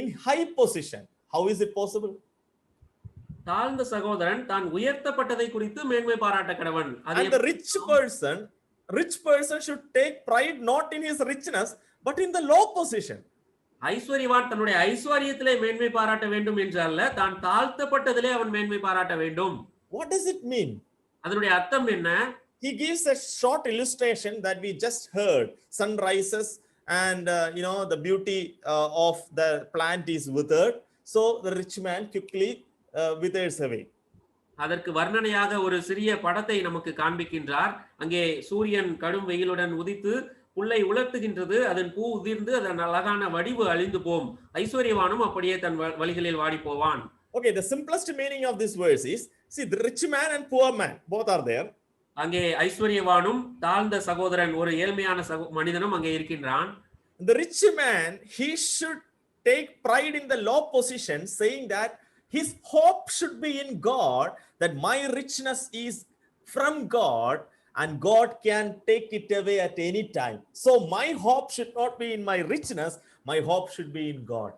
In high position. How is it possible? தாழ்ந்த சகோதரன் தான் உயர்த்தப்பட்டதை குறித்து மேன்மை பாராட்ட கடவன். And the rich person should take pride not in his richness but in the low position. ஐஸ்வர்யவான் தன்னுடைய ஐஸ்வர்யத்திலே மேன்மை பாராட்ட வேண்டும் என்று அல்ல, தான் தாழ்த்தப்பட்டதிலே அவன் மேன்மை பாராட்ட வேண்டும். What does it mean? அதனுடைய அர்த்தம் என்ன? He gives a short illustration that we just heard. Sun rises and the beauty of the plant is withered, so the rich man quickly withers away. அதற்கு வர்ணனையாக ஒரு சிறிய படத்தை நமக்கு காண்பிக்கின்றார். அங்கே சூரியன் கடும் வெயிலுடன் உதித்து புல்லை உலர்த்துகின்றது, அதன் பூ உதிர்ந்து அதன் அழகான வடிவு அழிந்து போம். ஐஸ்வர்யவானும் அப்படியே தன் வழிகளில் வாடி போவான். Okay, the simplest meaning of this verse is, see, the rich man and poor man both are there. அங்கே ஐஸ்வர்யவானும் தாழ்ந்த சகோதரன், ஒரு ஏழ்மையான மனிதனும் அங்கே இருக்கின்றான். The rich man, he should take pride in the low position, saying that his hope should be in God, that my richness is from God and God can take it away at any time. So my hope should not be in my richness, my hope should be in God.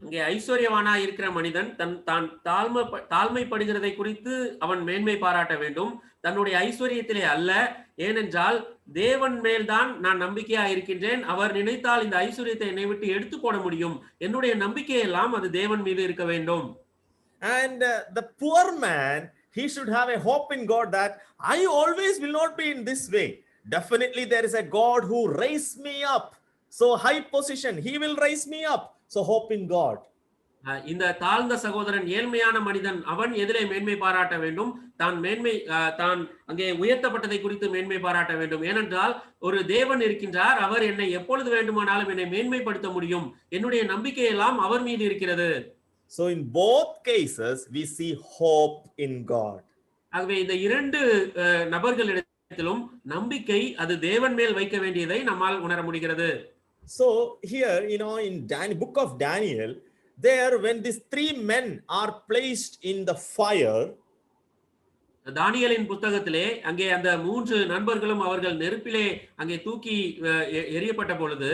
இங்கே ஐஸ்வர்யவானா இருக்கிற மனிதன் தான் தாழ்மைப்படுகிறதை குறித்து அவன் மேன்மை பாராட்ட வேண்டும், தன்னுடைய ஐஸ்வர்யத்திலே அல்ல. ஏனென்றால் தேவன் மேல்தான் நான் நம்பிக்கையா இருக்கின்றேன், அவர் நினைத்தால் இந்த ஐஸ்வர்யத்தை என்னை விட்டு எடுத்து போட முடியும், என்னுடைய நம்பிக்கை எல்லாம் அது தேவன் மீது இருக்க வேண்டும். And the poor man, he should have a hope in God that I always will not be in this way. Definitely there is a God who raised me up. So high position, he will raise me up. So hope in God. இந்த தாழ்ந்த சகோதரன் ஏழ்மையான மனிதன், அவன் எதிலே மேன்மை பாராட்ட வேண்டும்? தான் அங்கே உயர்த்தப்பட்டதை குறித்து மேன்மை பாராட்ட வேண்டும். ஏனென்றால் ஒரு தேவன் இருக்கின்றார், அவர் என்னை எப்பொழுது வேண்டுமானாலும் என்னை மேன்மைப்படுத்த முடியும், என்னுடைய நம்பிக்கை எல்லாம் அவர் மீது இருக்கிறது. So in both cases we see hope in God. ஆகவே இந்த இரண்டு நபர்களிடத்திலும் நம்பிக்கை அது தேவன் மேல் வைக்க வேண்டியதை நம்மால் உணர முடிகிறது. So here, in book of Daniel, there when these three men are placed in the fire, தானியேலின் புத்தகத்திலே அங்கே அந்த மூன்று நண்பர்களும் அவர்கள் நெருப்பிலே அங்கே தூக்கி எரியப்பட்ட பொழுது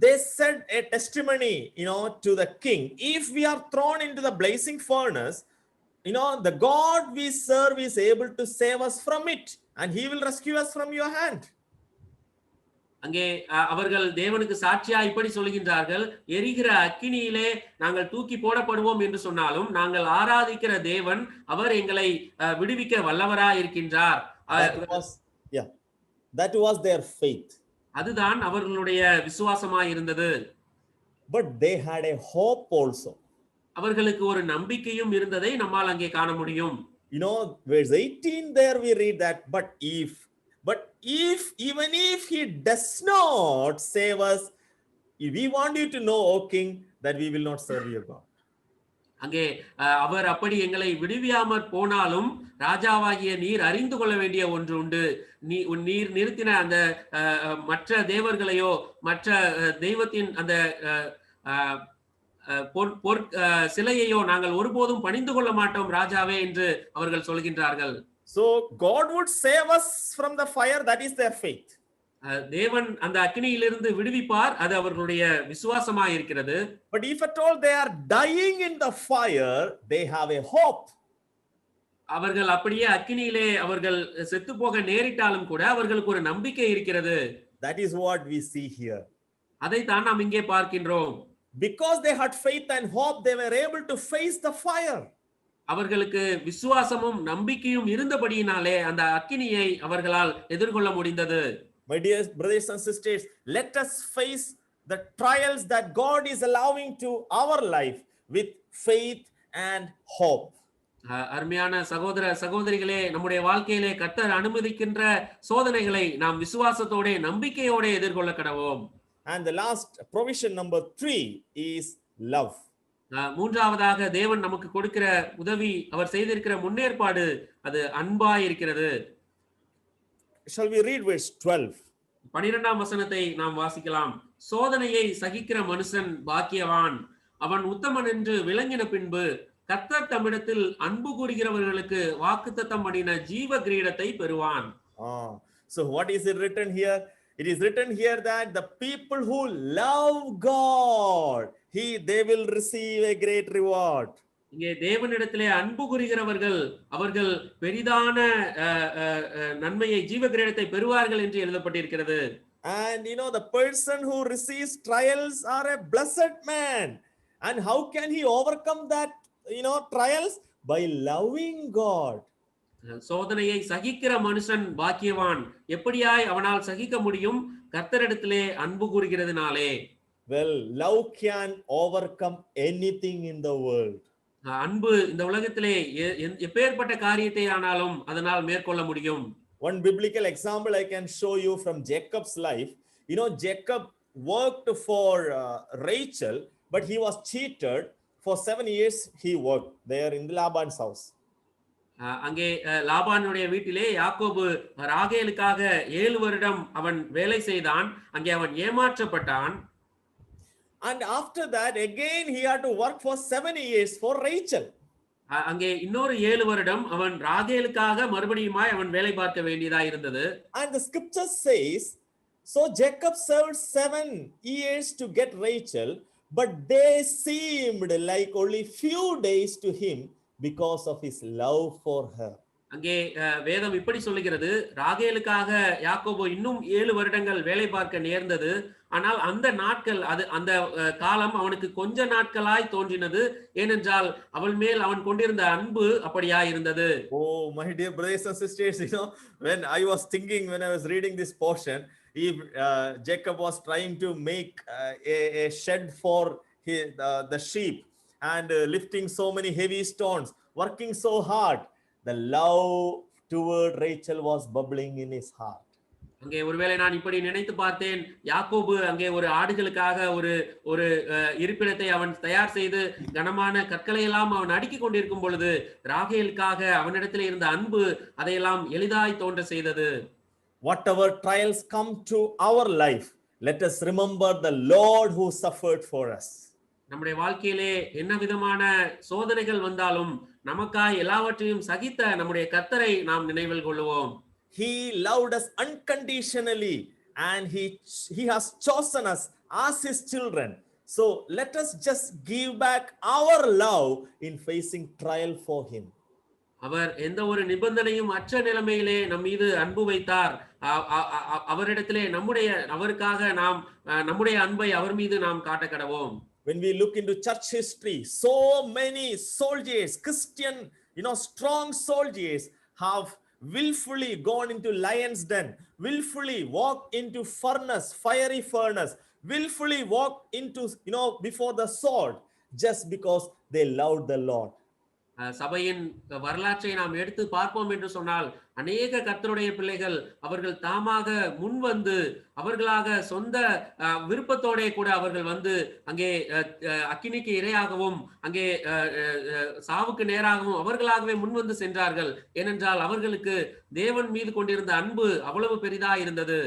they said a testimony, to the king, if we are thrown into the blazing furnace, the God we serve is able to save us from it and he will rescue us from your hand. அங்கே அவர்கள் தேவனுக்கு சாட்சியா இப்படி சொல்கின்றார்கள், எரிகிற அக்கினியிலே நாங்கள் தூக்கி போடப்படுவோம் என்று சொன்னாலும் நாங்கள் ஆராதிக்கிற தேவன் அவர் எங்களை விடுவிக்க வல்லவராய் இருக்கின்றார். That was their faith. அதுதான் அவர்களுடைய விசுவாசமாய் இருந்தது. But they had a hope also. அவர்களுக்கு ஒரு நம்பிக்கையும் இருந்ததை நம்மால் அங்கே காண முடியும். Verse 18 there we read that, but even if he does not save us, we want you to know, O king, that we will not serve your God. அங்கே அவர் அப்படி எங்களை விடுவியாமற் போனாலும் ராஜாவாகிய நீர் அறிந்து கொள்ள வேண்டிய ஒன்று உண்டு, நீர் நிறுத்தின அந்த மற்ற தேவர்களையோ மற்ற தெய்வத்தின் அந்த சிலையையோ நாங்கள் ஒருபோதும் பணிந்து கொள்ள மாட்டோம் ராஜாவே என்று அவர்கள் சொல்கின்றார்கள். So God would save us from the fire, that is their faith. தேவன் அந்த அக்கினியிலிருந்து விடுவிப்பார், அது அவர்களுடைய விசுவாசமாய் இருக்கிறது. But if at all they are dying in the fire, they have a hope. அவர்கள் அப்படியே அக்கினியிலே அவர்கள் செத்து போக நேரிட்டாலும் கூட அவர்களுக்கு ஒரு நம்பிக்கை இருக்கிறது. That is what we see here. அதைத்தான் நாம் இங்கே பார்க்கின்றோம். Because they had faith and hope, they were able to face the fire. அவர்களுக்கு விசுவாசமும் நம்பிக்கையும் இருந்தபடியினாலே அந்த அக்கினியை அவர்களால் எதிர்கொள்ள முடிந்தது. My dear brothers and sisters, let us face the trials that God is allowing to our life with faith and hope. அருமையான சகோதர சகோதரிகளே, நம்முடைய வாழ்க்கையிலே கர்த்தர் அனுமதிக்கின்ற சோதனைகளை நாம் விசுவாசத்தோட நம்பிக்கையோட எதிர்கொள்ள கடவோம். And the last provision number 3 is love. மூன்றாவதாக தேவன் நமக்கு கொடுக்கிற உதவி, அவர் செய்திருக்கிற முன்னேற்பாடு, அது அன்பாய் இருக்கிறது. Shall we read verse 12? 12ஆம் வசனத்தை நாம் வாசிக்கலாம். சோதனையை சகிக்கிற மனுஷன் பாக்கியவான், அவன் உத்தமன் என்று விளங்கின பின்பு கர்த்தர் தம்மிடத்தில் அன்பு கூறுகிறவர்களுக்கு வாக்குத்தத்தம் பண்ணின ஜீவ கிரீடத்தை பெறுவான். So what is it written here? It is written here that the people who love God, they will receive a great reward. இங்கே தேவனிடத்திலே அன்பு கூறுகிறவர்கள் அவர்கள் பெரிதான நன்மையை ஜீவ கிரீடத்தை பெறுவார்கள் என்று எழுதப்பட்டிருக்கிறது. And the person who receives trials are a blessed man. And how can he overcome that trials? By loving God. சோதனையை சகிக்கிற மனுஷன் பாக்கியவான். எப்படியாய் அவனால் சகிக்க முடியும்? கர்த்தரிடத்திலே அன்பு கூறுகிறதுனாலே. Well, love can overcome anything in the world. அன்பு இந்த உலகத்திலே எப்பேற்பட்ட காரியத்தை ஆனாலும் அதனால் மேற்கொள்ள முடியும். One biblical example I can show you from Jacob's life. Jacob worked for Rachel, but he was cheated. For 7 years he worked there in Laban's house. அங்கே லாபானுடைய வீட்டிலே யாக்கோபு ராகேலுக்காக 7 வருடம் அவன் வேலை செய்தான். அங்கே அவன் ஏமாற்றப்பட்டான். And after that again he had to work for 7 years for Rachel. அங்கே இன்னொரு 7 வருடம் அவன் ராகேலுக்காக மறுபடியுமாய் அவன் வேலை பார்க்க வேண்டியதா இருந்தது. And the scripture says, so Jacob served 7 years to get Rachel, but they seemed like only few days to him because of his love for her. அங்கே வேதம் இப்படி சொல்லுகிறது, ராகேலுக்காக யாக்கோபு இன்னும் 7 வருடங்கள் வேலை பார்க்க நேர்ந்தது. ஆனால் அந்த நாட்கள் அந்த காலம் அவனுக்கு கொஞ்ச நாட்களாய் தோன்றினது. ஏனென்றால் அவள் மேல் அவன் கொண்டிருந்த அன்பு அப்படியாய் இருந்தது. Oh my dear brothers and sisters, when I was thinking, when I was reading this portion, if Jacob was trying to make a shed for the sheep and lifting so many heavy stones, working so hard, the love toward Rachel was bubbling in his heart. அங்கே ஒருவேளை நான் இப்படி நினைத்து பார்த்தேன், யாக்கோபு அங்கே ஒரு ஆடுகளுக்காக ஒரு இருப்பிடத்தை அவன் தயார் செய்து கனமான கற்களை எல்லாம் அவன் அடுக்கி கொண்டிருக்கும் பொழுது ராகேலுக்காக அவனிடத்தில் இருந்த அன்பு அதையெல்லாம் எளிதாய் தோன்ற செய்தது. Whatever trials come to our life, let us remember the Lord who suffered for us. நம்முடைய வாழ்க்கையிலே என்ன விதமான சோதனைகள் வந்தாலும் நமக்காய் எல்லாவற்றையும் சகித்த நம்முடைய கர்த்தரை நாம் நினைவில் கொள்வோம். He loved us unconditionally and he has chosen us as his children. So let us just give back our love in facing trial for him. அவர் எந்த ஒரு நிபந்தனையும் அற்ற நிலைமையிலே நம் மீது அன்பு வைத்தார். அவரிடத்திலே அவருக்காக நாம் நம்முடைய அன்பை அவர் மீது நாம் காட்ட கடவோம். When we look into church history, so many soldiers, Christian, strong soldiers have willfully gone into lion's den, willfully walked into furnace, fiery furnace, willfully walked into, before the sword, just because they loved the Lord. சபையின் வரலாற்றை நாம் எடுத்து பார்ப்போம் என்று சொன்னால் அநேக கர்த்தருடைய பிள்ளைகள் அவர்கள் தாமாக முன் வந்து அவர்களாக சொந்த விருப்பத்தோட கூட அவர்கள் வந்து அங்கே அக்கினிக்கு இரையாகவும் அங்கே சாவுக்கு நேராகவும் அவர்களாகவே முன்வந்து சென்றார்கள். ஏனென்றால் அவர்களுக்கு தேவன் மீது கொண்டிருந்த அன்பு அவ்வளவு பெரிதா இருந்தது.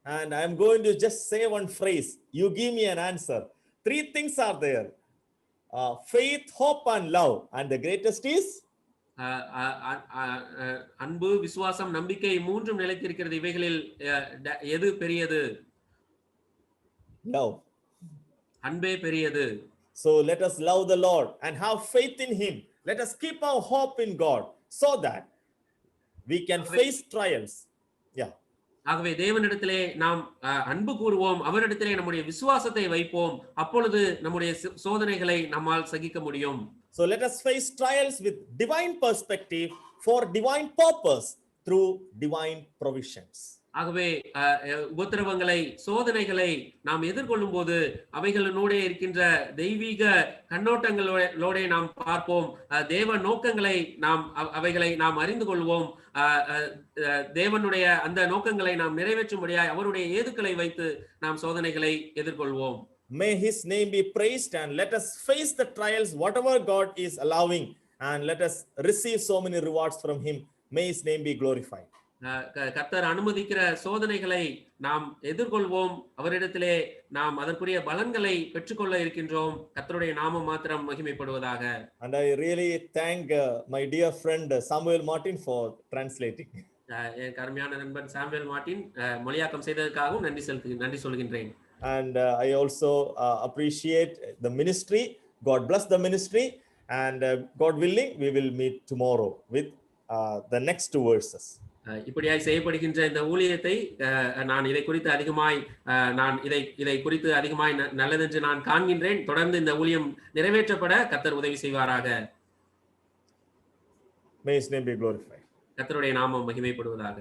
And I am going to just say one phrase. You give me an answer. 3 things are there. Faith, hope and love, and the greatest is அன்பு, விசுவாசம், நம்பிக்கை மூன்றும் நிலைத்திருக்கிறது. இவைகளில் எது பெரியது? Love. அன்பே பெரியது. So let us love the Lord and have faith in him. Let us keep our hope in God so that we can face trials. Yeah. ஆகவே தேவனிடத்திலே நாம் அன்பு கூறுவோம், அவரிடத்திலே நம்முடைய விசுவாசத்தை வைப்போம். அப்பொழுது நம்முடைய சோதனைகளை நம்மால் சகிக்க முடியும். So let us face trials with divine perspective for divine purpose through divine provisions. ஆகவே உபத்திரவங்களை, சோதனைகளை நாம் எதிர்கொள்ளும் போது அவைகளினூடே இருக்கின்ற தெய்வீக கண்ணோட்டங்களோட நாம் பார்ப்போம். தேவ நோக்கங்களை அவைகளை நாம் அறிந்து கொள்வோம். தேவனுடைய அந்த நோக்கங்களை நாம் நிறைவேற்றும்படியாய் அவருடைய ஏதுக்களை வைத்து நாம் சோதனைகளை எதிர்கொள்வோம். May his name be praised and let us face the trials whatever God is allowing and let us receive so many rewards from him. May his name be glorified. கர்த்தர் அனுமதிக்கிற சோதனைகளை நாம் எதிர்கொள்வோம். அவரிடத்திலே நாம் அதற்குரிய பலன்களை பெற்றுக்கொள்ள இருக்கின்றோம். கர்த்தருடைய நாமம் மாத்திரம் மகிமைப்படுவதாக. And I really thank my dear friend Samuel Martin for translating. என் கருமையான நண்பன் சாமுவேல் மார்ட்டின் மொழியாக்கம் செய்ததற்காகவும் நன்றி சொல்கின்றேன். And I also appreciate the ministry. God bless the ministry, and God willing, we will meet tomorrow with the next two verses. இப்படியாய் செய்யப்படுகின்ற இந்த ஊழியத்தை நான் இதை குறித்து அதிகமாய் இதை குறித்து அதிகமாய் நல்லதென்று நான் காண்கின்றேன். தொடர்ந்து இந்த ஊழியம் நிறைவேற்றப்பட கர்த்தர் உதவி செய்வாராக. May his name be glorified. கர்த்தருடைய நாமம் மகிமைப்படுவதாக.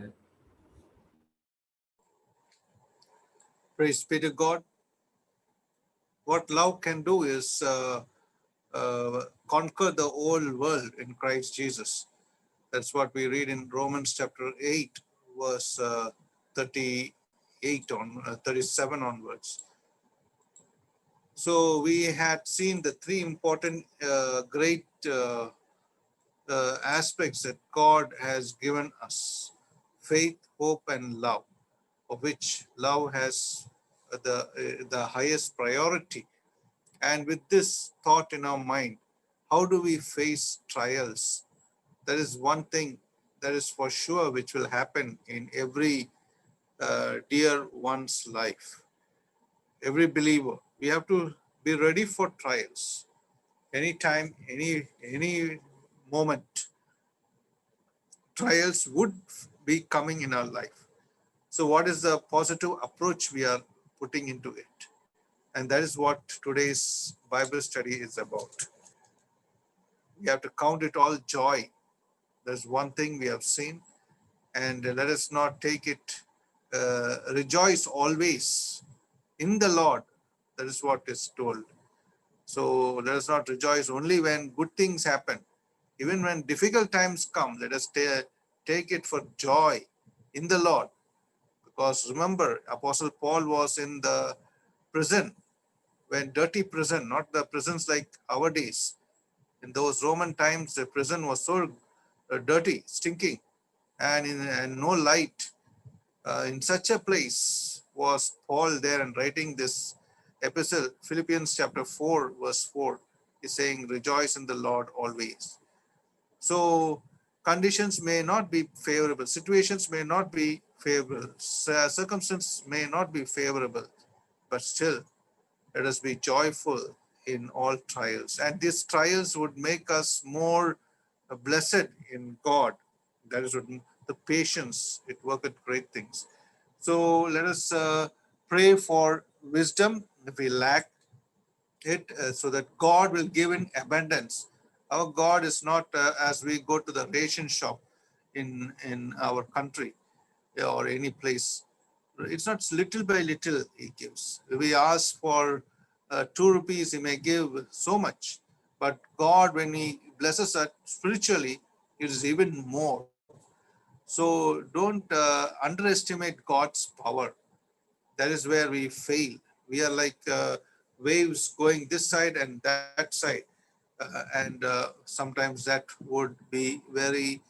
Praise be to God. What love can do is conquer the whole world in Christ Jesus. That's what we read in Romans chapter 8, verse 38 on 37 onwards. So we had seen the three important great aspects that God has given us: faith, hope, and love, of which love has the highest priority. And with this thought in our mind, how do we face trials? That is one thing that is for sure which will happen in every dear one's life. Every believer, we have to be ready for trials. Anytime, any moment, trials would be coming in our life. So what is the positive approach we are putting into it? And that is what today's Bible study is about. We have to count it all joy. There's one thing we have seen, and let us not take it, rejoice always in the Lord. That is what is told. So let us not rejoice only when good things happen. Even when difficult times come, let us take it for joy in the Lord. Because remember, Apostle Paul was in the prison, when dirty prison, not the prisons like our days. In those Roman times, the prison was so dirty, stinking, and no light. In such a place was Paul there and writing this epistle. Philippians chapter 4, verse 4 is saying, rejoice in the Lord always. So conditions may not be favorable, situations may not be favorable, circumstances may not be favorable, but still let us be joyful in all trials. And these trials would make us more blessed in God. That is what the patience, it worketh great things. So let us pray for wisdom if we lack it, so that God will give in abundance. Our God is not as we go to the ration shop in our country or any place. It's not little by little he gives. If we ask for 2 rupees, he may give so much. But God, when he blesses us spiritually, it is even more. So don't underestimate God's power. That is where we fail. We are like waves going this side and that side. And sometimes that would be very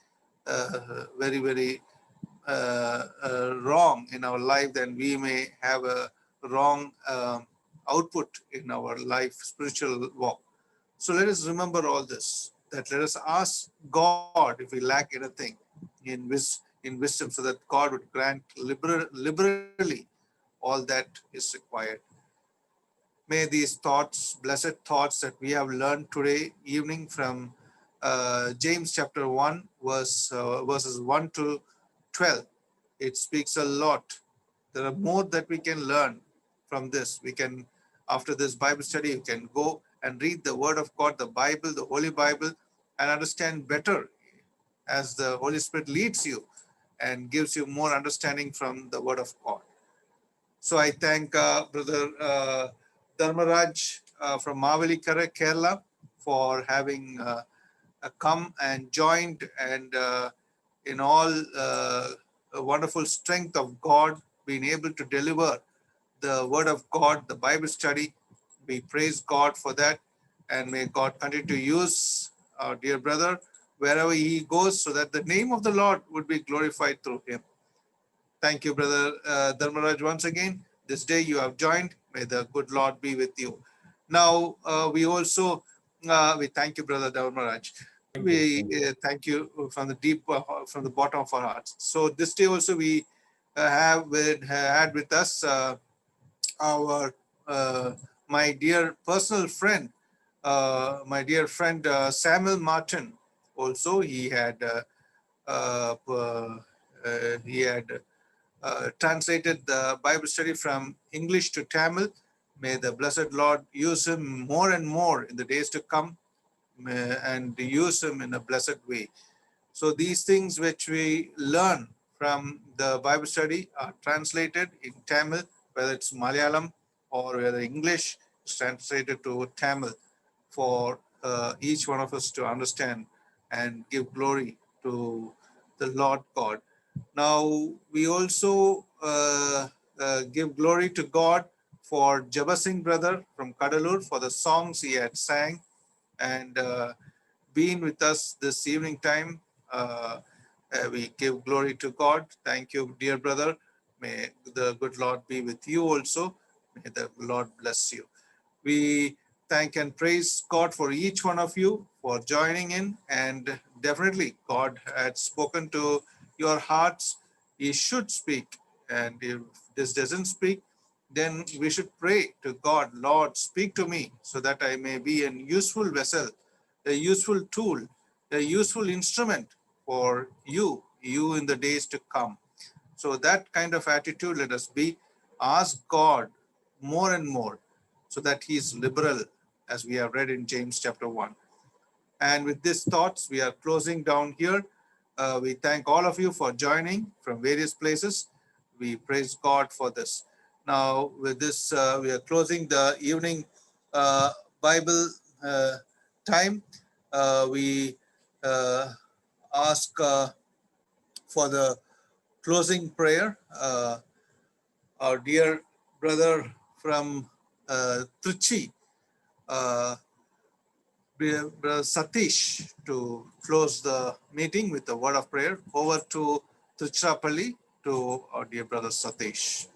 wrong in our life. Then we may have a wrong output in our life, spiritual walk. So let us remember all this, that let us ask God if we lack anything in wisdom, so that God would grant liberally all that is required. May these thoughts, blessed thoughts that we have learned today evening from James chapter 1, verses 1 to 12, it speaks a lot. There are more that we can learn from this. We can, after this Bible study, you can go and read the Word of God, the Bible, the Holy Bible, and understand better as the Holy Spirit leads you and gives you more understanding from the Word of God. So I thank Brother Dharmaraj from Mavelikara, Kerala, for having come and joined, and in all wonderful strength of God, being able to deliver the Word of God, the Bible study. We praise God for that, and may God continue to use our dear brother wherever he goes, so that the name of the Lord would be glorified through him. Thank you, Brother Dharmaraj, once again. This day you have joined. May the good Lord be with you. Now, we also, we thank you, Brother Dharmaraj. We thank you from the deep, from the bottom of our hearts. So this day also we had with us our my dear personal friend, Samuel Martin. Also, he had translated the Bible study from English to Tamil. May the blessed Lord use him more and more in the days to come, and use him in a blessed way. So these things which we learn from the Bible study are translated in Tamil, whether it's Malayalam or whether English is translated to Tamil, for each one of us to understand and give glory to the Lord God. Now, we also give glory to God for Jabasingh brother from Kadalur for the songs he had sang and been with us this evening time. We give glory to God. Thank you, dear brother. May the good Lord be with you also. May the Lord bless you. We thank and praise God for each one of you for joining in, and definitely God had spoken to your hearts. He should speak, and if this doesn't speak, then we should pray to God, Lord, speak to me so that I may be a useful vessel, a useful tool, a useful instrument for you in the days to come. So that kind of attitude let us be. Ask God more and more so that he is liberal, as we have read in James chapter 1. And with these thoughts, we are closing down here. We thank all of you for joining from various places. We praise God for this. Now, with this, we are closing the evening Bible time. We ask for the closing prayer. Our dear brother from Trichy, Brother Satish, to close the meeting with the word of prayer. Over to Trichapalli, to our dear brother Satish.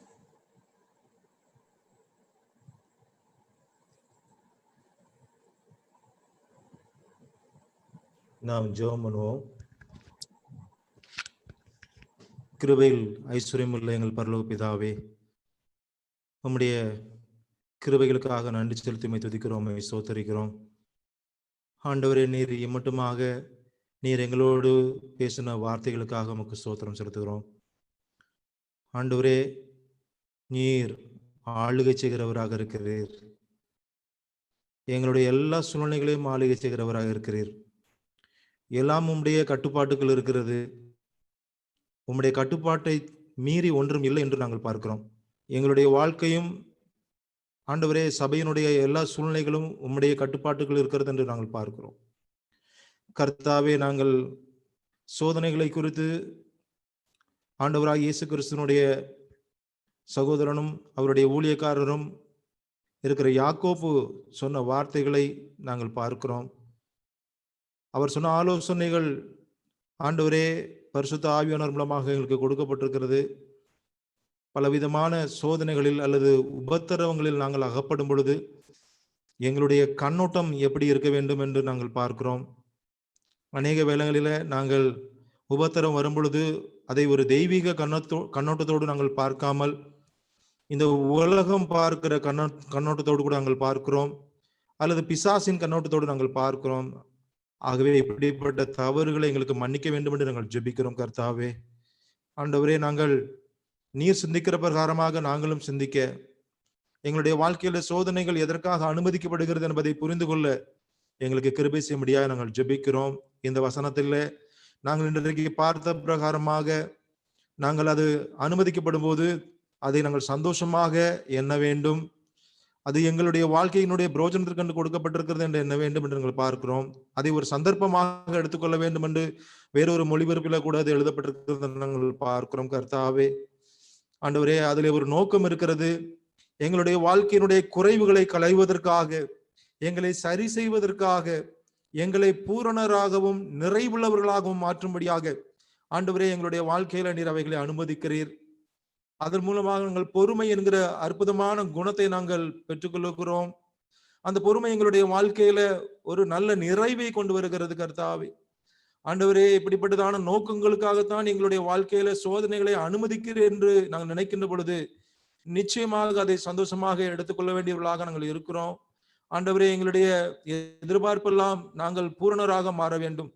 நாம் ஜெபம் பண்ணுவோம். கிருபையில் ஐஸ்வர்யமுள்ள எங்கள் பரலோக பிதாவே, உம்முடைய கிருபைகளுக்காக நன்றி செலுத்தி துதிக்கிறோம், ஸ்தோத்திரிக்கிறோம். ஆண்டவரே, நீர் இம்மட்டுமாக நீர் எங்களோடு பேசின வார்த்தைகளுக்காக உமக்கு ஸ்தோத்திரம் செலுத்துகிறோம். ஆண்டவரே, நீர் ஆளுகை செய்கிறவராக இருக்கிறீர். எங்களுடைய எல்லா சூழ்நிலைகளையும் ஆளுகை செய்கிறவராக இருக்கிறீர். எல்லாம் உம்முடைய கட்டுப்பாட்டுக்குள் இருக்கிறது. உம்முடைய கட்டுப்பாட்டை மீறி ஒன்றும் இல்லை என்று நாங்கள் பார்க்கிறோம். எங்களுடைய வாழ்க்கையும் ஆண்டவரே, சபையினுடைய எல்லா சூழ்நிலைகளும் உம்முடைய கட்டுப்பாட்டுக்குள் இருக்கிறது என்று நாங்கள் பார்க்கிறோம். கர்த்தாவே, நாங்கள் சோதனைகளை குறித்து ஆண்டவராக இயேசு கிறிஸ்துவினுடைய சகோதரனும் அவருடைய ஊழியக்காரரும் இருக்கிற யாக்கோப்பு சொன்ன வார்த்தைகளை நாங்கள் பார்க்கிறோம். அவர் சொன்ன ஆலோசனைகள் ஆண்டவரே பரிசுத்த ஆவியானவர் மூலமாக எங்களுக்கு கொடுக்கப்பட்டிருக்கிறது. பலவிதமான சோதனைகளில் அல்லது உபத்திரவங்களில் நாங்கள் அகப்படும் பொழுது எங்களுடைய கண்ணோட்டம் எப்படி இருக்க வேண்டும் என்று நாங்கள் பார்க்கிறோம். அநேக வேளைகளில் நாங்கள் உபத்திரம் வரும் பொழுது அதை ஒரு தெய்வீக கண்ணோட்டத்தோடு நாங்கள் பார்க்காமல் இந்த உலகம் பார்க்கிற கண்ணோட்டத்தோடு கூட நாங்கள் பார்க்கிறோம், அல்லது பிசாசின் கண்ணோட்டத்தோடு நாங்கள் பார்க்கிறோம். ஆகவே இப்படிப்பட்ட தவறுகளை எங்களுக்கு மன்னிக்க வேண்டும் என்று நாங்கள் ஜெபிக்கிறோம். கர்த்தாவே, ஆண்டவரே, நாங்கள் நீர் சிந்திக்கிற பிரகாரமாக நாங்களும் சிந்திக்க, எங்களுடைய வாழ்க்கையில சோதனைகள் எதற்காக அனுமதிக்கப்படுகிறது என்பதை புரிந்து கொள்ள எங்களுக்கு கிருபை செய்ய முடியாது நாங்கள் ஜெபிக்கிறோம். இந்த வசனத்தில் நாங்கள் இன்றைக்கு பார்த்த பிரகாரமாக நாங்கள் அது அனுமதிக்கப்படும் போது அதை நாங்கள் சந்தோஷமாக எண்ண வேண்டும். அது எங்களுடைய வாழ்க்கையினுடைய பிரோஜனத்திற்கு கொடுக்கப்பட்டிருக்கிறது என்று எண்ண வேண்டும் என்று நாங்கள் பார்க்கிறோம். அதை ஒரு சந்தர்ப்பமாக எடுத்துக்கொள்ள வேண்டும் என்று வேறொரு மொழிபெயர்ப்பில கூட அது எழுதப்பட்டிருக்கிறது நாங்கள் பார்க்கிறோம். கர்த்தாவே, ஆண்டவரே, அதிலே ஒரு நோக்கம் இருக்கிறது. எங்களுடைய வாழ்க்கையினுடைய குறைவுகளை களைவதற்காக, எங்களை சரி செய்வதற்காக, எங்களை பூரணராகவும் நிறைவுள்ளவர்களாகவும் மாற்றும்படியாக ஆண்டவரே எங்களுடைய வாழ்க்கையில நீர் அவைகளை அனுமதிக்கிறீர். அதன் மூலமாக நாங்கள் பொறுமை என்கிற அற்புதமான குணத்தை நாங்கள் பெற்றுக்கொள்கிறோம். அந்த பொறுமை எங்களுடைய வாழ்க்கையில ஒரு நல்ல நிறைவை கொண்டு வருகிறது கர்த்தாவே. ஆண்டவரே, இப்படிப்பட்டதான நோக்கங்களுக்காகத்தான் எங்களுடைய வாழ்க்கையில சோதனைகளை அனுமதிக்கிறேன் என்று நாங்கள் நினைக்கின்ற பொழுது நிச்சயமாக அதை சந்தோஷமாக எடுத்துக்கொள்ள வேண்டியவர்களாக நாங்கள் இருக்கிறோம். ஆண்டவரே, எங்களுடைய எதிர்பார்ப்பெல்லாம் நாங்கள் பூரணராக மாற வேண்டும்,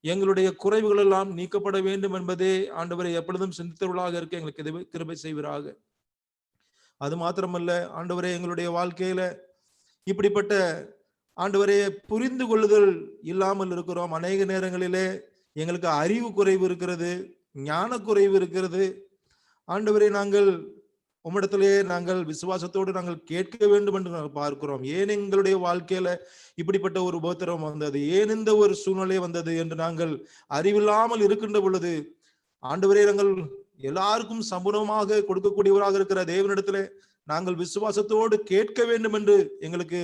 எங்களுடைய குறைவுகள் எல்லாம் நீக்கப்பட வேண்டும் என்பதே ஆண்டவரை எப்பொழுதும் சிந்தித்தவர்களாக இருக்க எங்களுக்கு கிருபை செய்வீராக. அது மாத்திரமல்ல ஆண்டவரே, எங்களுடைய வாழ்க்கையில இப்படிப்பட்ட ஆண்டவரே புரிந்து கொள்ளுதல் இல்லாமல் இருக்கிறோம். அநேக நேரங்களிலே எங்களுக்கு அறிவு குறைவு இருக்கிறது, ஞான குறைவு இருக்கிறது. ஆண்டவரே, நாங்கள் உம்மிடத்திலே நாங்கள் விசுவாசத்தோடு நாங்கள் கேட்க வேண்டும் என்று நாங்கள் பார்க்கிறோம். ஏன் எங்களுடைய வாழ்க்கையில இப்படிப்பட்ட ஒரு உபத்திரம் வந்தது, ஏன் இந்த ஒரு சூழ்நிலை வந்தது என்று நாங்கள் அறிவில்லாமல் இருக்கின்ற பொழுது ஆண்டவரே, நாங்கள் எல்லாருக்கும் சம்பூர்ணமாக கொடுக்கக்கூடியவராக இருக்கிற தேவனிடத்திலே நாங்கள் விசுவாசத்தோடு கேட்க வேண்டும் என்று எங்களுக்கு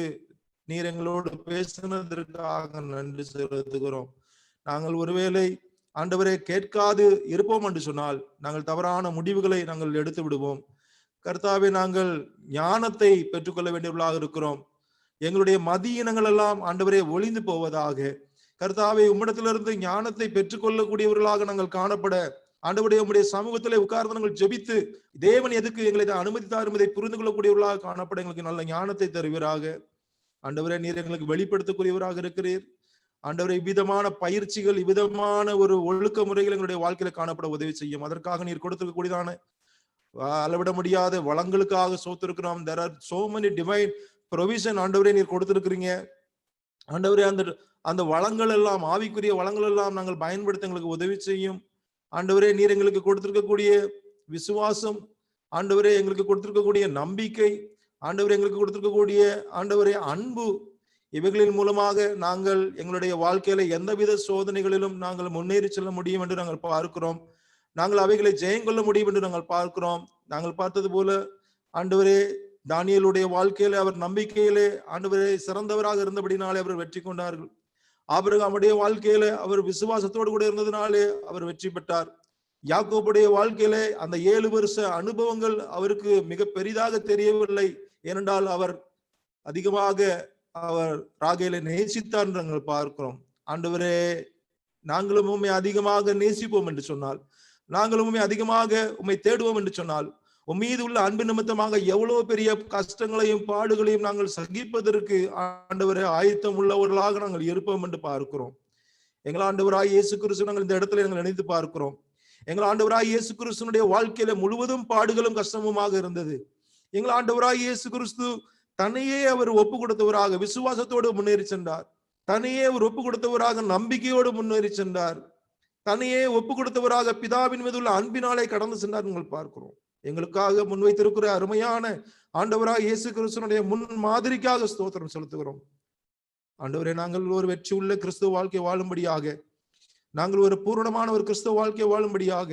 நீர் எங்களோடு பேசினதற்காக நன்றி செலுத்துகிறோம். நாங்கள் ஒருவேளை ஆண்டவரே கேட்காது இருப்போம் என்று சொன்னால் நாங்கள் தவறான முடிவுகளை நாங்கள் எடுத்து விடுவோம். கர்த்தாவே, நாங்கள் ஞானத்தை பெற்றுக்கொள்ள வேண்டியவர்களாக இருக்கிறோம். எங்களுடைய மதியினங்கள் எல்லாம் ஆண்டவரே ஒளிந்து போவதாக. கர்த்தாவே, உம்மிடத்திலிருந்து ஞானத்தை பெற்றுக்கொள்ளக்கூடியவர்களாக நாங்கள் காணப்பட ஆண்டவருடைய உம்முடைய சமூகத்திலே உட்கார்ந்து நாங்கள் ஜெபித்து தேவன் எதுக்கு எங்களை அனுமதித்தார் என்பதை புரிந்து கொள்ளக்கூடியவர்களாக காணப்பட எங்களுக்கு நல்ல ஞானத்தை தருவீராக. ஆண்டவரே, நீர் எங்களுக்கு வெளிப்படுத்தக்கூடியவராக இருக்கிறீர். ஆண்டவரே, இவ்விதமான பயிற்சிகள், இவ்விதமான ஒரு ஒழுக்க முறைகள் எங்களுடைய வாழ்க்கையில காணப்பட உதவி செய்யும். அதற்காக நீர் கொடுத்திருக்கக்கூடியதான அளவிட முடியாத வளங்களுக்காக சோத்திருக்கிறோம். there are so many divine provision ஆண்டவரே நீர் கொடுத்திருக்கிறீங்க. ஆண்டவரே, அந்த வளங்கள் எல்லாம், ஆவிக்குரிய வளங்கள் எல்லாம் நாங்கள் பயன்படுத்த எங்களுக்கு உதவி செய்யும். ஆண்டவரே, நீர் எங்களுக்கு கொடுத்திருக்கக்கூடிய விசுவாசம், ஆண்டவரே எங்களுக்கு கொடுத்திருக்கக்கூடிய நம்பிக்கை, ஆண்டவரே எங்களுக்கு கொடுத்திருக்கக்கூடிய ஆண்டவரே அன்பு, இவைகளின் மூலமாக நாங்கள் எங்களுடைய வாழ்க்கையில எந்தவித சோதனைகளிலும் நாங்கள் முன்னேறி செல்ல முடியும் என்று நாங்கள் பார்க்கிறோம். நாங்கள் அவைகளை ஜெயங்கொள்ள முடியும் என்று நாங்கள் பார்க்கிறோம். நாங்கள் பார்த்தது போல ஆண்டவரே, தானியேலுடைய வாழ்க்கையில அவர் நம்பிக்கையிலே ஆண்டவரே சிறந்தவராக இருந்தபடினாலே அவர் வெற்றி கொண்டார்கள். ஆபிரகாமுடைய வாழ்க்கையில அவர் விசுவாசத்தோடு கூட இருந்ததினாலே அவர் வெற்றி பெற்றார். யாக்கோபுடைய வாழ்க்கையிலே அந்த 7 வருஷ அனுபவங்கள் அவருக்கு மிக பெரிதாக தெரியவில்லை. ஏனென்றால் அவர் அதிகமாக அவர் ராகேலை நேசித்தார் என்று நாங்கள் பார்க்கிறோம். ஆண்டவரே, நாங்களும் உண்மை அதிகமாக நேசிப்போம் என்று சொன்னால், நாங்களும் உண்மை அதிகமாக உண்மை தேடுவோம் என்று சொன்னால், உம்மீது உள்ள அன்பு நிமித்தமாக எவ்வளவு பெரிய கஷ்டங்களையும் பாடுகளையும் நாங்கள் சகிப்பதற்கு ஆண்டவரே ஆயத்தம் உள்ளவர்களாக நாங்கள் இருப்போம் என்று பார்க்கிறோம். எங்கள் ஆண்டவராய் இயேசு கிறிஸ்து நாங்கள் இந்த இடத்துல நாங்கள் நினைத்து பார்க்கிறோம். எங்கள் ஆண்டவராய் இயேசு கிறிஸ்துனுடைய வாழ்க்கையில முழுவதும் பாடுகளும் கஷ்டமுமாக இருந்தது. எங்கள் ஆண்டவராய் இயேசு கிறிஸ்து தன்னையே அவர் ஒப்பு கொடுத்தவராக விசுவாசத்தோடு முன்னேறி சென்றார். தன்னையே அவர் ஒப்பு கொடுத்தவராக நம்பிக்கையோடு முன்னேறி சென்றார். தன்னையே ஒப்பு கொடுத்தவராக பிதாவின் மீது உள்ள அன்பினாலே கடந்து சென்றார். நீங்கள் பார்க்கிறோம். எங்களுக்காக முன்வைத்திருக்கிற அருமையான ஆண்டவராய் இயேசு கிறிஸ்துனுடைய முன் மாதிரிக்காக ஸ்தோத்திரம் செலுத்துகிறோம். ஆண்டவரே, நாங்கள் ஒரு வெற்றி உள்ள கிறிஸ்துவ வாழ்க்கை வாழும்படியாக, நாங்கள் ஒரு பூரணமான ஒரு கிறிஸ்துவ வாழ்க்கை வாழும்படியாக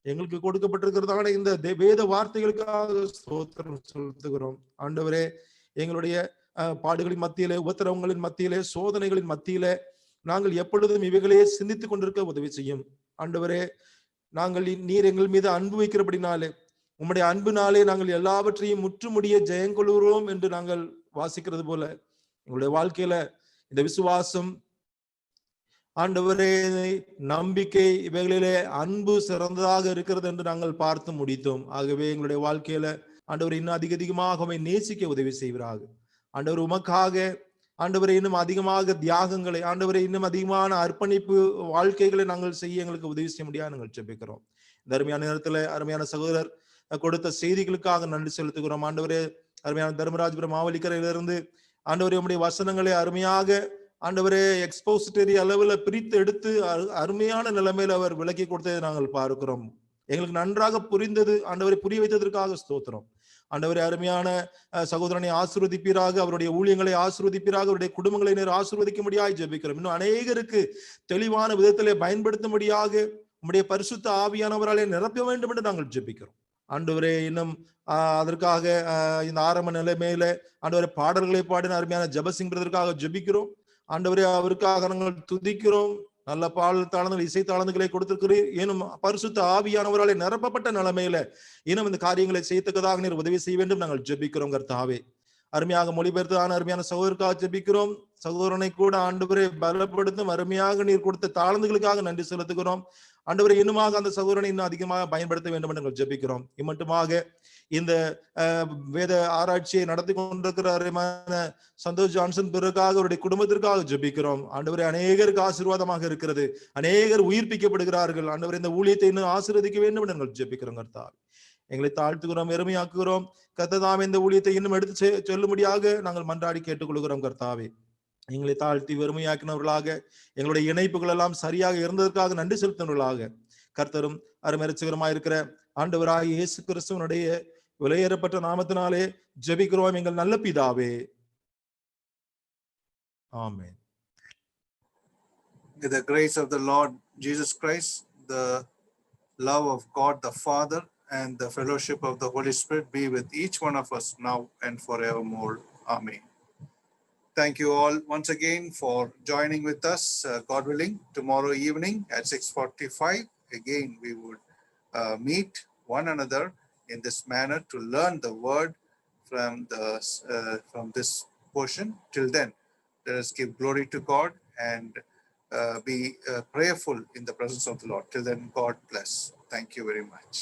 எங்களுக்கு கொடுக்கப்பட்டிருக்கிறதான இந்த வேத வார்த்தைகளுக்காக ஸ்தோத்திரம் செலுத்துகிறோம். ஆண்டவரே, எங்களுடைய பாடுகளின் மத்தியிலே, உபத்திரவங்களின் மத்தியிலே, சோதனைகளின் மத்தியிலே நாங்கள் எப்பொழுதும் இவைகளையே சிந்தித்துக் கொண்டிருக்க உதவி செய்யும். ஆண்டவரே, நாங்கள் நீர் எங்கள் மீது அன்பு வைக்கிறபடினாலே, உம்முடைய அன்பினாலே நாங்கள் எல்லாவற்றையும் முற்றுமுடிய ஜெயங்கொள்கிறோம் என்று நாங்கள் வாசிக்கிறது போல எங்களுடைய வாழ்க்கையில இந்த விசுவாசம், ஆண்டவரே நம்பிக்கை, இவைகளிலே அன்பு சிறந்ததாக இருக்கிறது என்று நாங்கள் பார்த்து முடித்தோம். ஆகவே எங்களுடைய வாழ்க்கையில ஆண்டவர் இன்னும் அதிகமாக நேசிக்க உதவி செய்வீராக. ஆண்டவர் உமக்காக ஆண்டவரை இன்னும் அதிகமாக தியாகங்களை, ஆண்டவரை இன்னும் அதிகமான அர்ப்பணிப்பு வாழ்க்கைகளை நாங்கள் செய்ய எங்களுக்கு உதவி செய்ய முடியாது நாங்கள் ஜெபிக்கிறோம். இந்த அருமையான நேரத்துல அருமையான சகோதரர் கொடுத்த செய்திகளுக்காக நன்றி செலுத்துகிறோம். ஆண்டவரே, அருமையான தர்மராஜபுரம் மாவலிக்கரையிலிருந்து ஆண்டவரே உம்முடைய வசனங்களை அருமையாக ஆண்டவரே எக்ஸ்போசிட்டரி அளவுல பிரித்து எடுத்து அருமையான நிலைமையில அவர் விளக்கி கொடுத்ததை நாங்கள் பார்க்கிறோம். எங்களுக்கு நன்றாக புரிந்தது. ஆண்டவரை புரிய வைத்ததற்காக ஸ்தோத்திரம். ஆண்டவரே, அருமையான சகோதரனை ஆசீர்வதிப்பீராக, அவருடைய ஊழியங்களை ஆசீர்வதிப்பீராக, அவருடைய குடும்பங்களை நேர் ஆசீர்வதிக்கும்படியாக ஜெபிக்கிறோம். இன்னும் அநேகருக்கு தெளிவான விதத்திலே பயன்படுத்தும்படியாக உம்முடைய பரிசுத்த ஆவியானவராலே நிரப்ப வேண்டும் என்று நாங்கள் ஜெபிக்கிறோம். ஆண்டவரே, இன்னும் அதற்காக இந்த ஆரம்ப நிலைமையில ஆண்டவரே பாடல்களை பாடின அருமையான ஜெபசிங் பிரதற்காக ஜெபிக்கிறோம். ஆண்டவரே, அவருக்காக நாங்கள் துதிக்கிறோம். நல்ல பால் தாளங்கள், இசை தாளந்துகளை கொடுத்திருக்கிறீர். ஏனும் பரிசுத்த ஆவியானவராலே நிரப்பப்பட்ட நிலைமையில இன்னும் இந்த காரியங்களை செய்யத்தக்கதாக நீர் உதவி செய்ய வேண்டும் நாங்கள் ஜெபிக்கிறோம் கர்த்தாவே. அருமையாக மொழிபெயர்த்தான அருமையான சகோதரருக்காக ஜெபிக்கிறோம். சகோதரனை கூட ஆண்டவரை பலப்படுத்தும் அருமையாக நீர் கொடுத்த தாளந்துகளுக்காக நன்றி செலுத்துகிறோம். ஆண்டவரை இன்னுமாக அந்த சகோதரனை இன்னும் அதிகமாக பயன்படுத்த வேண்டும் என்று நாங்கள் ஜெபிக்கிறோம். இம்மட்டுமாக இந்த வேத ஆராய்ச்சியை நடத்தி கொண்டிருக்கிற அருமையான சந்தோஷ் ஜான்சன் பிறகாக அவருடைய குடும்பத்திற்காக ஜெபிக்கிறோம். ஆண்டவரை அநேகருக்கு ஆசீர்வாதமாக இருக்கிறது, அநேகர் உயிர்ப்பிக்கப்படுகிறார்கள். ஆண்டவரை இந்த ஊழியத்தை இன்னும் ஆசீர்வதிக்க வேண்டும் என்று நாங்கள் ஜெபிக்கிறோம் கர்த்தாவே. எங்களை தாழ்த்துகிறோம், எருமையாக்குகிறோம். கர்த்தாவே, இந்த ஊழியத்தை இன்னும் எடுத்து சொல்லும்படியாக நாங்கள் மன்றாடி கேட்டுக்கொள்கிறோம் கர்த்தாவே. எங்களை தாழ்த்தி வெறுமையாக்கினவர்களாக, எங்களுடைய இணைப்புகள் எல்லாம் சரியாக இருந்ததற்காக நன்றி செலுத்தினவர்களாக, கர்த்தரும் அருமரட்சகருமாயிருக்கிற ஆண்டவராகிய இயேசு கிறிஸ்துவனுடைய விலையேறப்பட்ட நாமத்தினாலே ஜெபிக்கிறோம் எங்கள் நல்ல பிதாவே. ஆமென். May the grace of the Lord Jesus Christ, the love of God the Father, and the fellowship of the Holy Spirit be with each one of us now and forevermore. Amen. Thank you all once again for joining with us. God willing, tomorrow evening at 6:45, again we would meet one another in this manner to learn the word from this portion. Till then, let us give glory to God and be prayerful in the presence of the Lord. Till then, God bless. Thank you very much.